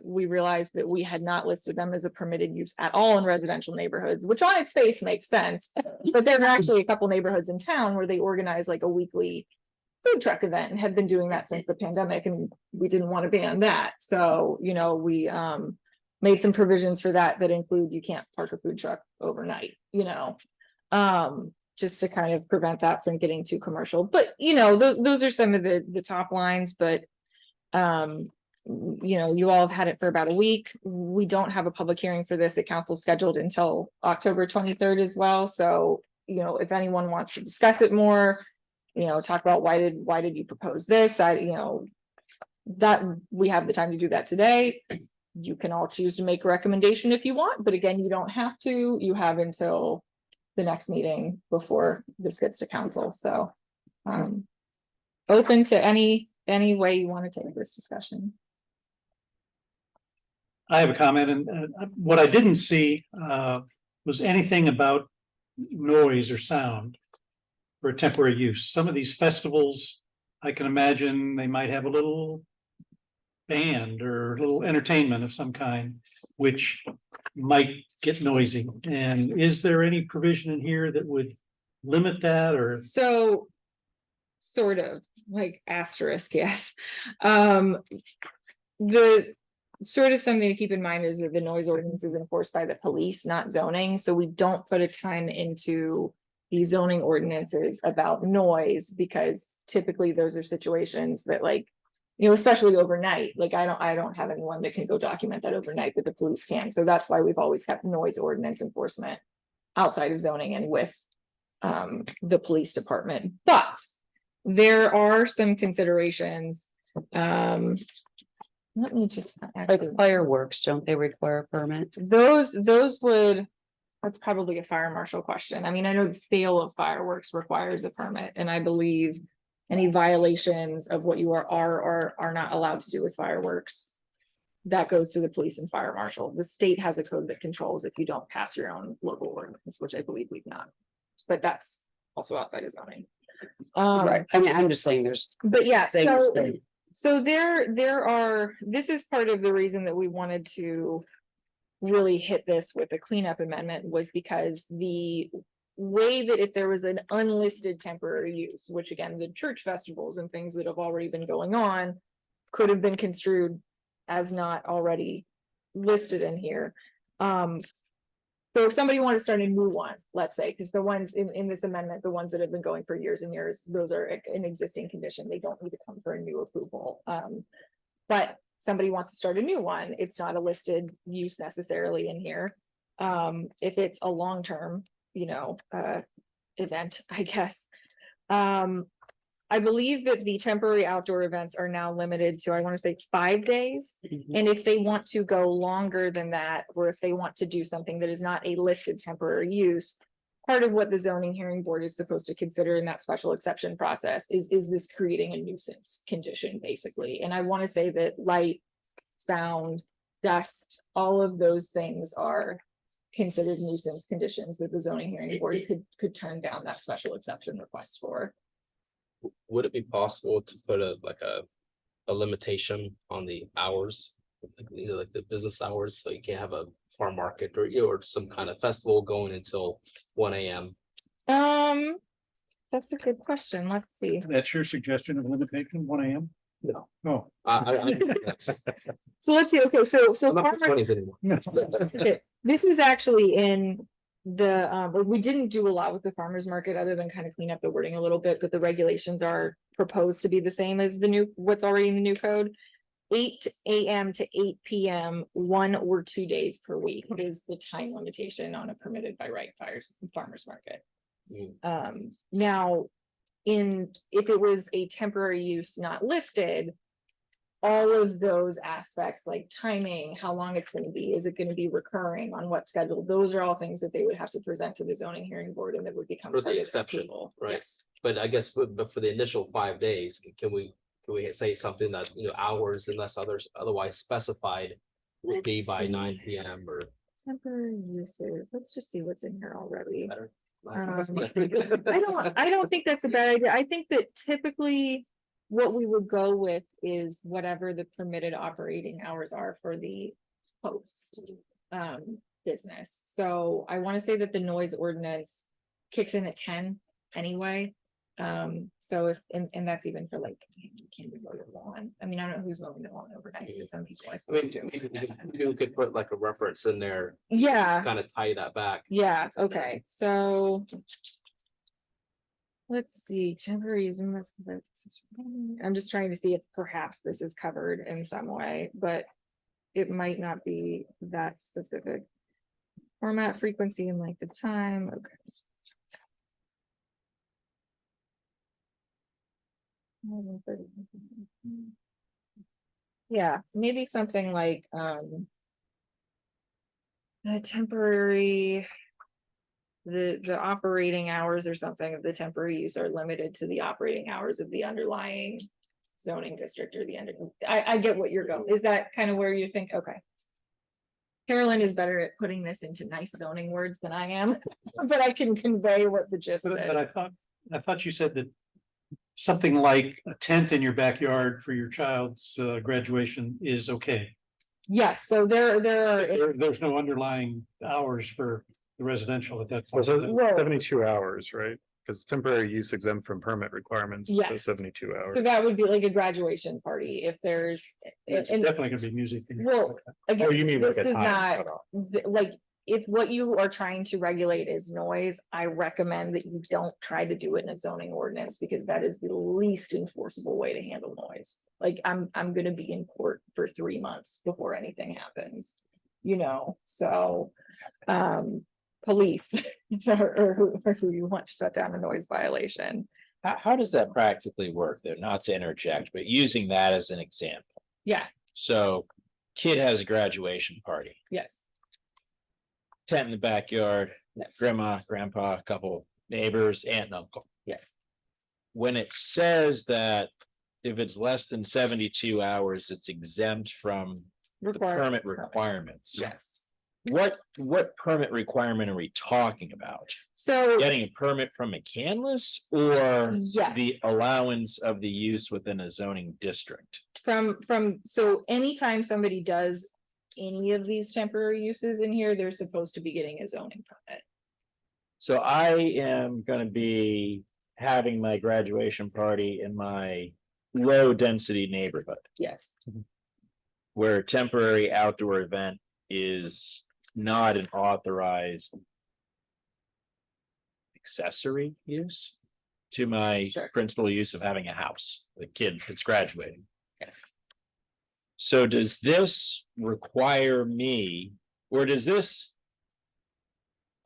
we realized that we had not listed them as a permitted use at all in residential neighborhoods, which on its face makes sense. But there are actually a couple neighborhoods in town where they organize like a weekly food truck event and have been doing that since the pandemic, and we didn't want to ban that. So, you know, we made some provisions for that include you can't park a food truck overnight, you know. Just to kind of prevent that from getting too commercial. But, you know, those are some of the top lines, but, you know, you all have had it for about a week. We don't have a public hearing for this at council scheduled until October 23rd as well. So, you know, if anyone wants to discuss it more, you know, talk about why did you propose this? You know, that we have the time to do that today. You can all choose to make a recommendation if you want, but again, you don't have to. You have until the next meeting before this gets to council. So open to any way you want to take this discussion. I have a comment, and what I didn't see was anything about noise or sound for temporary use. Some of these festivals, I can imagine they might have a little band or a little entertainment of some kind, which might get noisy. And is there any provision in here that would limit that or? So. Sort of, like asterisk, yes. The sort of something to keep in mind is that the noise ordinance is enforced by the police, not zoning, so we don't put a ton into. The zoning ordinances about noise, because typically those are situations that like. You know, especially overnight, like I don't have anyone that can go document that overnight, but the police can, so that's why we've always kept noise ordinance enforcement. Outside of zoning and with the police department, but. There are some considerations. Let me just. Like fireworks, don't they require a permit? Those would, that's probably a fire marshal question. I mean, I know the sale of fireworks requires a permit, and I believe. Any violations of what you are or are not allowed to do with fireworks. That goes to the police and fire marshal. The state has a code that controls if you don't pass your own local ordinance, which I believe we've not. But that's also outside of zoning. Right, I mean, I'm just saying there's But yeah, things so. that, So there are, this is part of the reason that we wanted to. Really hit this with a cleanup amendment was because the way that if there was an unlisted temporary use, which again, the church festivals and things that have already been going on. Could have been construed as not already listed in here. So if somebody wanted to start a new one, let's say, because the ones in this amendment, the ones that have been going for years and years, those are an existing condition. They don't need to come for a new approval. But somebody wants to start a new one, it's not a listed use necessarily in here. If it's a long-term, event, I guess. I believe that the temporary outdoor events are now limited to, I want to say 5 days. And if they want to go longer than that, or if they want to do something that is not a listed temporary use. Part of what the zoning hearing board is supposed to consider in that special exception process is this creating a nuisance condition, basically? And I want to say that light, sound, dust, all of those things are considered nuisance conditions that the zoning hearing board could turn down that special exception request for. Would it be possible to put a limitation on the hours? Like the business hours, so you can't have a farm market or some kind of festival going until 1 AM. That's a good question. Let's see. That's your suggestion of limitation, 1 AM? No. Oh. So let's see. Okay, so I'm not farmers, 20s anymore. okay, this is actually in the, we didn't do a lot with the farmer's market other than kind of clean up the wording a little bit, but the regulations are proposed to be the same as the new, what's already in the new code. 8 AM to 8 PM, 1 or 2 days per week is the time limitation on a permitted by right farmer's market. Now, if it was a temporary use not listed. All of those aspects like timing, how long it's going to be, is it going to be recurring, on what schedule? Those are all things that they would have to present to the zoning hearing board and that would become. For the part of exception, approval. right. Yes. But I guess, but for the initial 5 days, can we say something that, hours unless otherwise specified would be Let's by see. 9 PM or Temporary uses, let's just see what's in here already. better? I don't think that's a bad idea. I think that typically what we would go with is whatever the permitted operating hours are for the host business. So I want to say that the noise ordinance kicks in at 10 anyway. So if, and that's even for like, can we mow the lawn? I mean, I don't know who's mowing the lawn overnight, but some people I I suppose mean, do. maybe we could put like a reference in there, Yeah. kind of tie that back. Yeah, okay, so. Let's see, temporary use. I'm just trying to see if perhaps this is covered in some way, but it might not be that specific. Format, frequency, and length of time, okay. Yeah, maybe something like, the temporary. The operating hours or something of the temporary use are limited to the operating hours of the underlying zoning district or the end. I get what you're going. Is that kind of where you think? Okay. Carolyn is better at putting this into nice zoning words than I am, but I can convey what the gist But is. I thought you said that something like a tent in your backyard for your child's graduation is okay. Yes, so there are. There's no underlying hours for the residential at that So point. Whoa. 72 hours, right? Because temporary use exempt from permit requirements. So Yes. 72 hours. So that would be like a graduation party if there's. It's and- definitely gonna be music. Well, again, Oh, you mean like this a does time not, cutoff. like, if what you are trying to regulate is noise, I recommend that you don't try to do it in a zoning ordinance, because that is the least enforceable way to handle noise. Like, I'm gonna be in court for 3 months before anything happens, you know, so, police. Or who you want to shut down a noise violation. How does that practically work though? Not to interject, but using that as an example. Yeah, So kid has a graduation party, yes, tent in the backyard, yes, grandma, grandpa, a couple neighbors, aunt and uncle. yes. When it says that if it's less than 72 hours, it's exempt from the permit requirements. Yes. What permit requirement are we talking about? So, Getting a permit from McCandless or yes. the allowance of the use within a zoning district? So anytime somebody does any of these temporary uses in here, they're supposed to be getting a zoning permit. So I am gonna be having my graduation party in my low density neighborhood Yes, where a temporary outdoor event is not an authorized accessory use to my Sure. principal use of having a house, the kid that's graduating. yes. So does this require me, or does this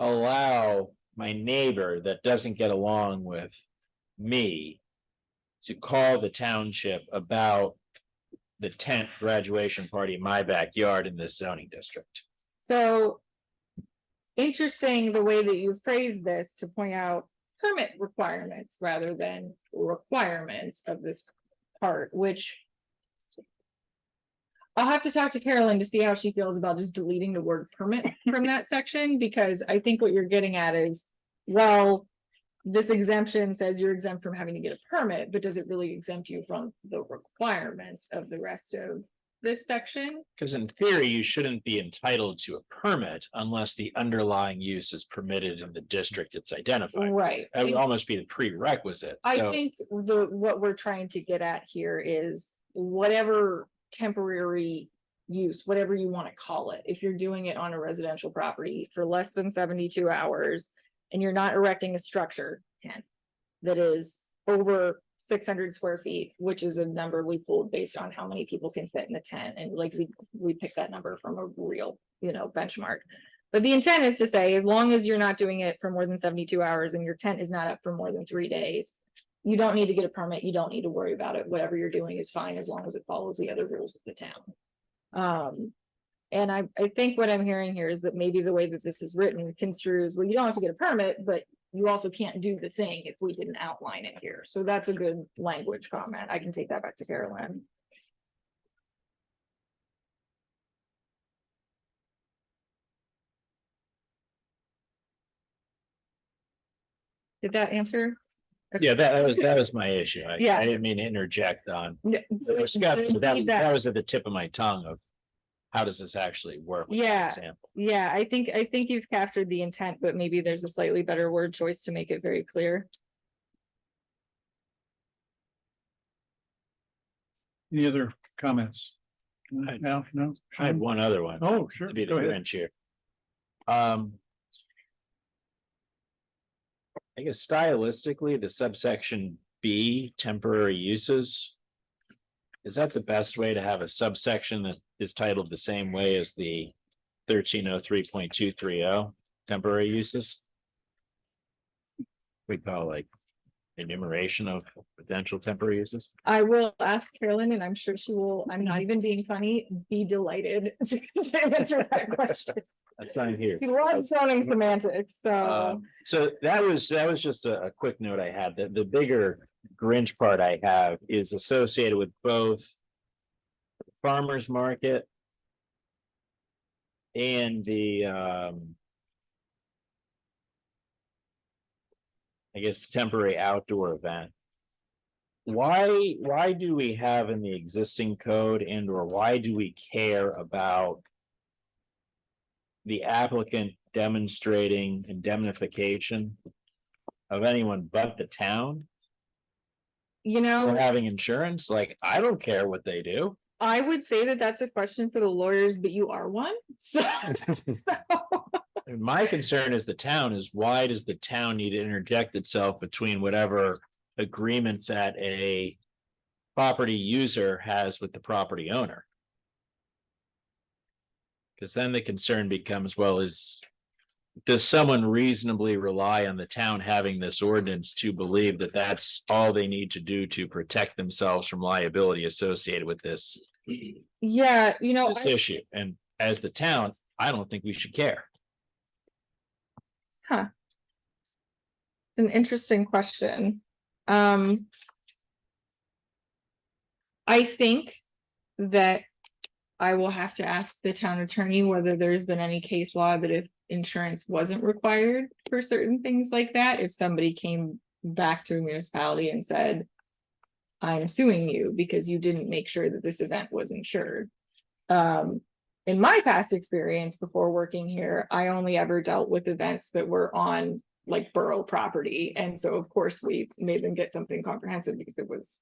allow my neighbor that doesn't get along with me to call the township about the tent graduation party in my backyard in this zoning district? So interesting the way that you phrase this to point out permit requirements rather than requirements of this part, which I'll have to talk to Carolyn to see how she feels about just deleting the word permit from that section, because I think what you're getting at is, well, this exemption says you're exempt from having to get a permit, but does it really exempt you from the requirements of the rest of this section? Because in theory, you shouldn't be entitled to a permit unless the underlying use is permitted in the district it's identified. Right. That would almost be the prerequisite. I So- think what we're trying to get at here is whatever temporary use, whatever you want to call it, if you're doing it on a residential property for less than 72 hours and you're not erecting a structure, that is over 600 square feet, which is a number we pulled based on how many people can fit in the tent. And like we picked that number from a real, benchmark. But the intent is to say, as long as you're not doing it for more than 72 hours and your tent is not up for more than 3 days, you don't need to get a permit. You don't need to worry about it. Whatever you're doing is fine as long as it follows the other rules of the town. And I think what I'm hearing here is that maybe the way that this is written construes, well, you don't have to get a permit, but you also can't do the thing if we didn't outline it here. So that's a good language comment. I can take that back to Carolyn. Did that answer? Yeah, that was my issue. Yeah. I didn't mean to interject on. No, It was skeptical. That feedback. that was at the tip of my tongue of how does this actually work? with that Yeah. example? Yeah, I think you've captured the intent, but maybe there's a slightly better word choice to make it very clear. Any other comments? I- No, no? I had one other one. Oh, sure. To be Go the ahead. wrench here. I guess stylistically, the subsection B, temporary uses. Is that the best way to have a subsection that is titled the same way as the 1303.230 temporary uses? We call like enumeration of potential temporary uses. I will ask Carolyn, and I'm sure she will, I'm not even being funny, be delighted to answer that question. I'm trying here. She loves zoning semantics, so. So that was just a quick note I had. The bigger Grinch part I have is associated with both farmer's market and the I guess temporary outdoor event. Why do we have in the existing code and or why do we care about the applicant demonstrating indemnification of anyone but the town You for know, having insurance? Like, I don't care what they do. I would say that that's a question for the lawyers, but you are one, so. And my concern is the town is, why does the town need to interject itself between whatever agreement that a property user has with the property owner? Because then the concern becomes, well, does someone reasonably rely on the town having this ordinance to believe that that's all they need to do to protect themselves from liability associated with this Yeah, you know, this issue? And as the town, I don't think we should care. it's an interesting question. I think that I will have to ask the town attorney whether there's been any case law that if insurance wasn't required for certain things like that, if somebody came back to a municipality and said, I'm suing you because you didn't make sure that this event was insured. In my past experience before working here, I only ever dealt with events that were on like borough property. And so of course we made them get something comprehensive because it was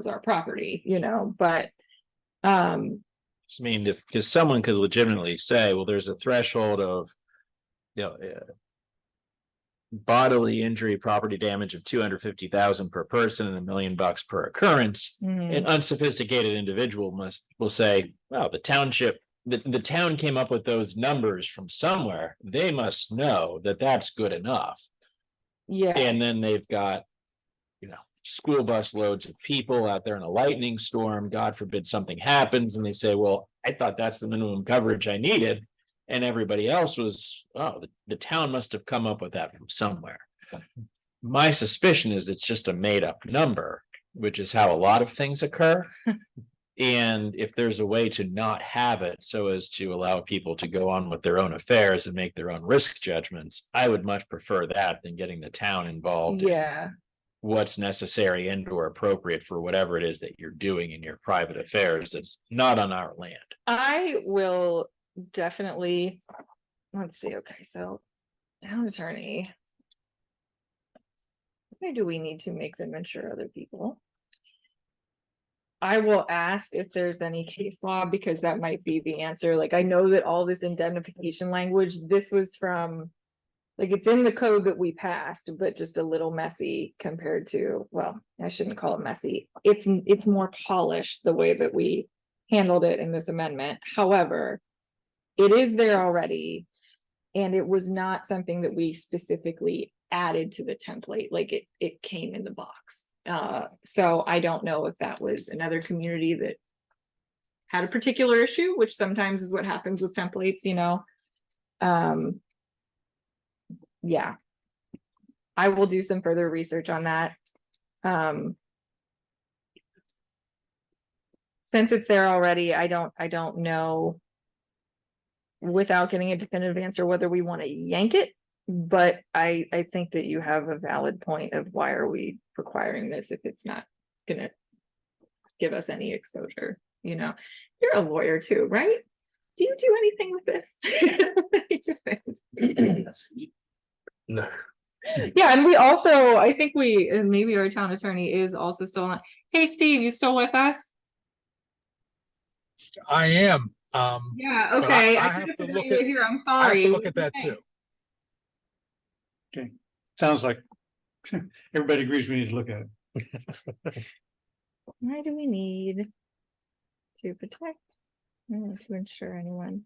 our property, you know, but I mean, because someone could legitimately say, well, there's a threshold of, bodily injury, property damage of 250,000 per person and $1 million per occurrence. mhm, An unsophisticated individual will say, well, the township, the town came up with those numbers from somewhere. They must know that that's good enough. yeah, And then they've got, school bus loads of people out there in a lightning storm. God forbid something happens and they say, well, I thought that's the minimum coverage I needed. And everybody else was, oh, the town must have come up with that from somewhere. My suspicion is it's just a made up number, which is how a lot of things occur. And if there's a way to not have it so as to allow people to go on with their own affairs and make their own risk judgments, I would much prefer that than getting the town involved in yeah, what's necessary and or appropriate for whatever it is that you're doing in your private affairs that's not on our land. I will definitely, let's see, okay, so town attorney. Why do we need to make them insure other people? I will ask if there's any case law, because that might be the answer. Like, I know that all this indemnification language, this was from, like, it's in the code that we passed, but just a little messy compared to, well, I shouldn't call it messy. It's more polished the way that we handled it in this amendment. However, it is there already. And it was not something that we specifically added to the template, like it came in the box. So I don't know if that was another community that had a particular issue, which sometimes is what happens with templates, yeah. I will do some further research on that. Since it's there already, I don't know without getting a definitive answer whether we want to yank it. But I think that you have a valid point of why are we requiring this if it's not gonna give us any exposure, You're a lawyer too, right? Do you do anything with this? No, Yeah, and we also, I think and maybe our town attorney is also still on. Hey, Steve, you still with us? I am. Yeah, But okay. I I have could've to forgot look you were at- here. I'm I have sorry. to look at that Okay. too. Sounds like everybody agrees we need to look at it. Why do we need to protect, to ensure anyone?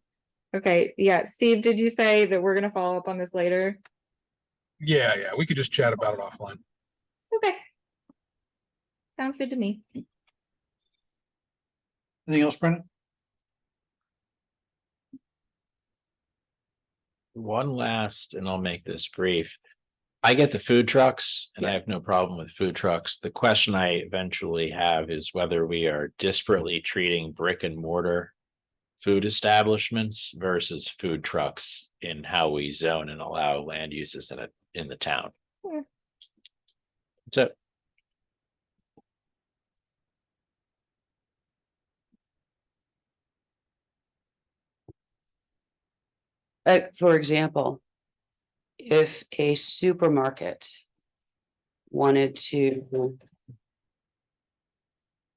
Okay, yeah, Steve, did you say that we're gonna follow up on this later? Yeah, we could just chat about it offline. Okay. Sounds good to me. Anything else, Brendan? One last, and I'll make this brief. I get the food trucks and I have no problem with food trucks. The question I eventually have is whether we are disparately treating brick and mortar food establishments versus food trucks in how we zone and allow land uses in the town. Yeah. That's it. For example, if a supermarket wanted to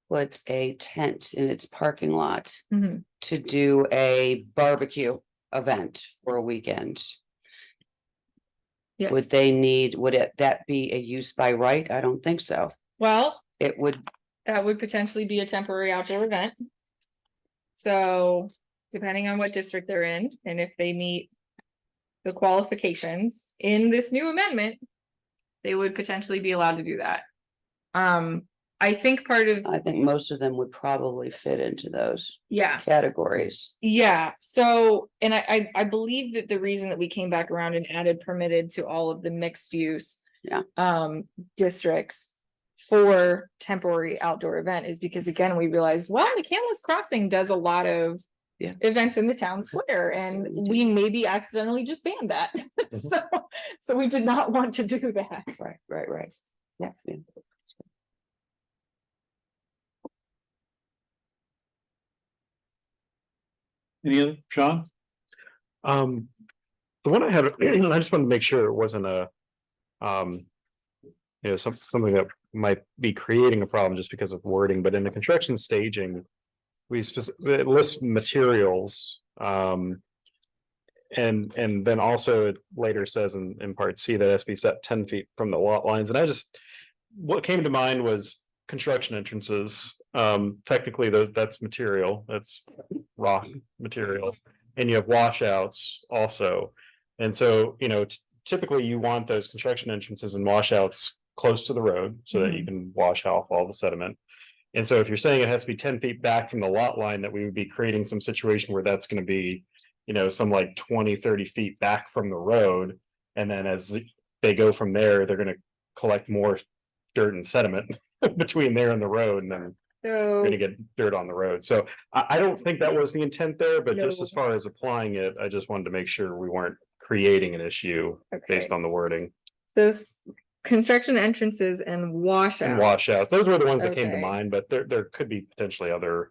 put a tent in its parking lot Mhm. to do a barbecue event for a weekend. Yes, Would that be a use by right? I don't think so. well, It would, that would potentially be a temporary outdoor event. So depending on what district they're in and if they meet the qualifications in this new amendment, they would potentially be allowed to do that. I think part of, I think most of them would probably fit into those yeah, categories. yeah, so, and I believe that the reason that we came back around and added permitted to all of the mixed use. Yeah. Districts for temporary outdoor event is because again, we realized, well, McCandless Crossing does a lot of. Yeah. Events in the town square So and we we maybe accidentally just banned that. So we did not want to do that. Right. Yeah. Any other, Sean? The one I had, I just wanted to make sure it wasn't a, something that might be creating a problem just because of wording, but in the construction staging, it lists materials, and then also it later says in part C that it has to be set 10 feet from the lot lines, and what came to mind was construction entrances. Technically, that's material, that's rock material, and you have washouts also. And so, typically you want those construction entrances and washouts close to the road so that you can wash off all the sediment. And so if you're saying it has to be 10 feet back from the lot line, that we would be creating some situation where that's going to be, some like 20-30 feet back from the road. And then as they go from there, they're going to collect more dirt and sediment between there and the road, and then you're So, going to get dirt on the road. So I don't think that was the intent there, but just No. as far as applying it, I just wanted to make sure we weren't creating an issue based okay, on the wording. so construction entrances and And washouts. washouts, those were the ones that came to Okay. mind, but there could be potentially other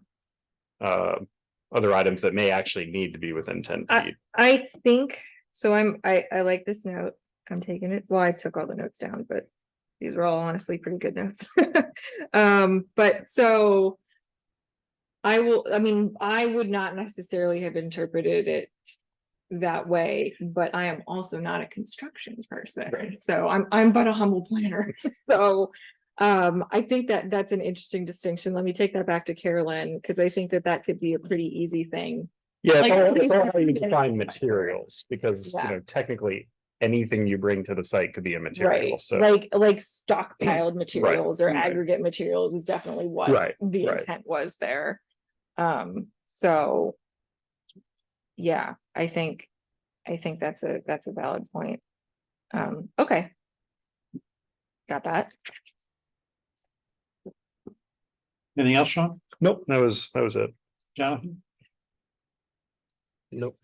items that may actually need to be within 10 feet. I think, so I like this note, I'm taking it, well, I took all the notes down, but these were all honestly pretty good notes. But so. I would not necessarily have interpreted it that way, but I am also not a construction person, so I'm but a humble planner, so. I think that's an interesting distinction. Let me take that back to Carolyn, because I think that could be a pretty easy thing. Yeah, Like- it's all how you define materials, because, Yeah. technically anything you bring to the site could be a material, Right, so. like stockpiled materials or right. aggregate materials is definitely what Right, the right. intent was there. So. Yeah, I think that's a valid point. Okay. Got that. Anything else, Sean? Nope, that was it. Jonathan? Nope.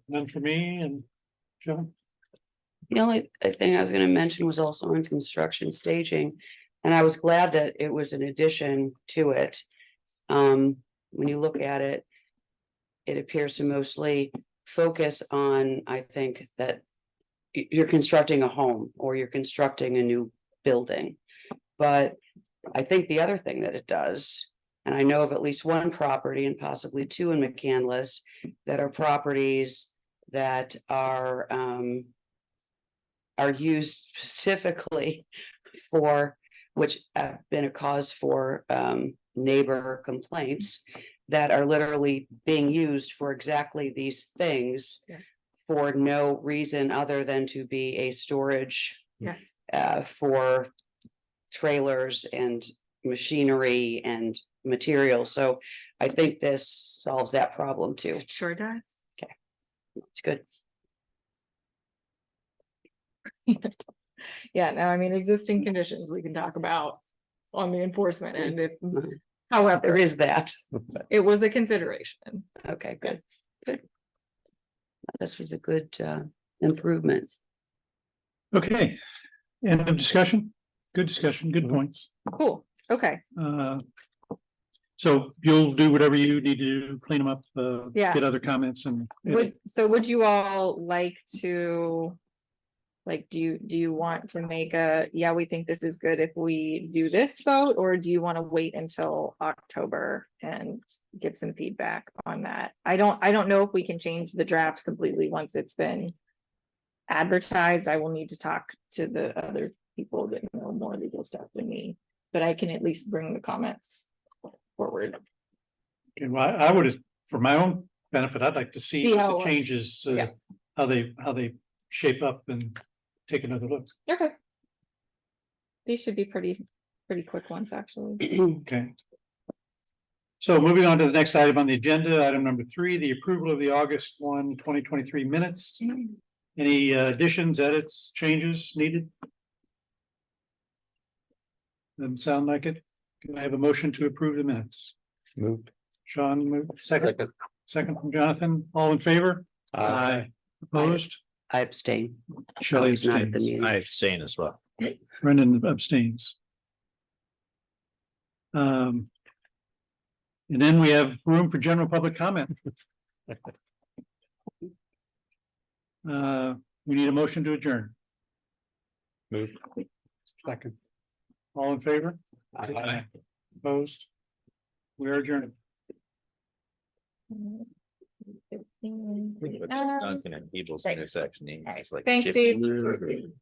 None for me, and Joe? The only thing I was gonna mention was also in construction staging, and I was glad that it was an addition to it. When you look at it, it appears to mostly focus on, I think, that you're constructing a home or you're constructing a new building. But I think the other thing that it does, and I know of at least one property and possibly two in McCandless that are properties that are used specifically for, which have been a cause for neighbor complaints, that are literally being used for exactly these things. Yeah. For no reason other than to be a storage Yes. for trailers and machinery and materials. So I think this solves that problem too. It sure does. It's good. Yeah, no, I mean, existing conditions we can talk about on the enforcement end if, Mhm. There however, is that. it was a consideration. Okay, good. This was a good improvement. Okay, end of discussion? Good discussion, good points. Cool, okay. So you'll do whatever you need to do, clean them up, Yeah. get other comments and. Would you all like to Like, do you want to make yeah, we think this is good if we do this vote, or do you want to wait until October and get some feedback on that? I don't know if we can change the draft completely once it's been advertised. I will need to talk to the other people that know more legal stuff than me, but I can at least bring the comments forward. Okay, well, I would, for my own benefit, I'd like to see See how it the works. changes, Yeah. how they shape up and take another look. Okay. These should be pretty quick ones, actually. Okay. So moving on to the next item on the agenda, item number 3, the approval of the August 1, 2023 minutes. Any additions, edits, changes needed? Doesn't sound like it. Can I have a motion to approve the minutes? Moved. Sean, second from Jonathan, all in favor? Opposed? I abstain. Shelley was not at the abstains. meeting. I abstain as well. Brendan abstains. And then we have room for general public comment. We need a motion to adjourn. Moved. Second. All in favor? Opposed? We are adjourned. Duncan and Peebles Right. intersection. He's like Thanks, gypsy. Steve.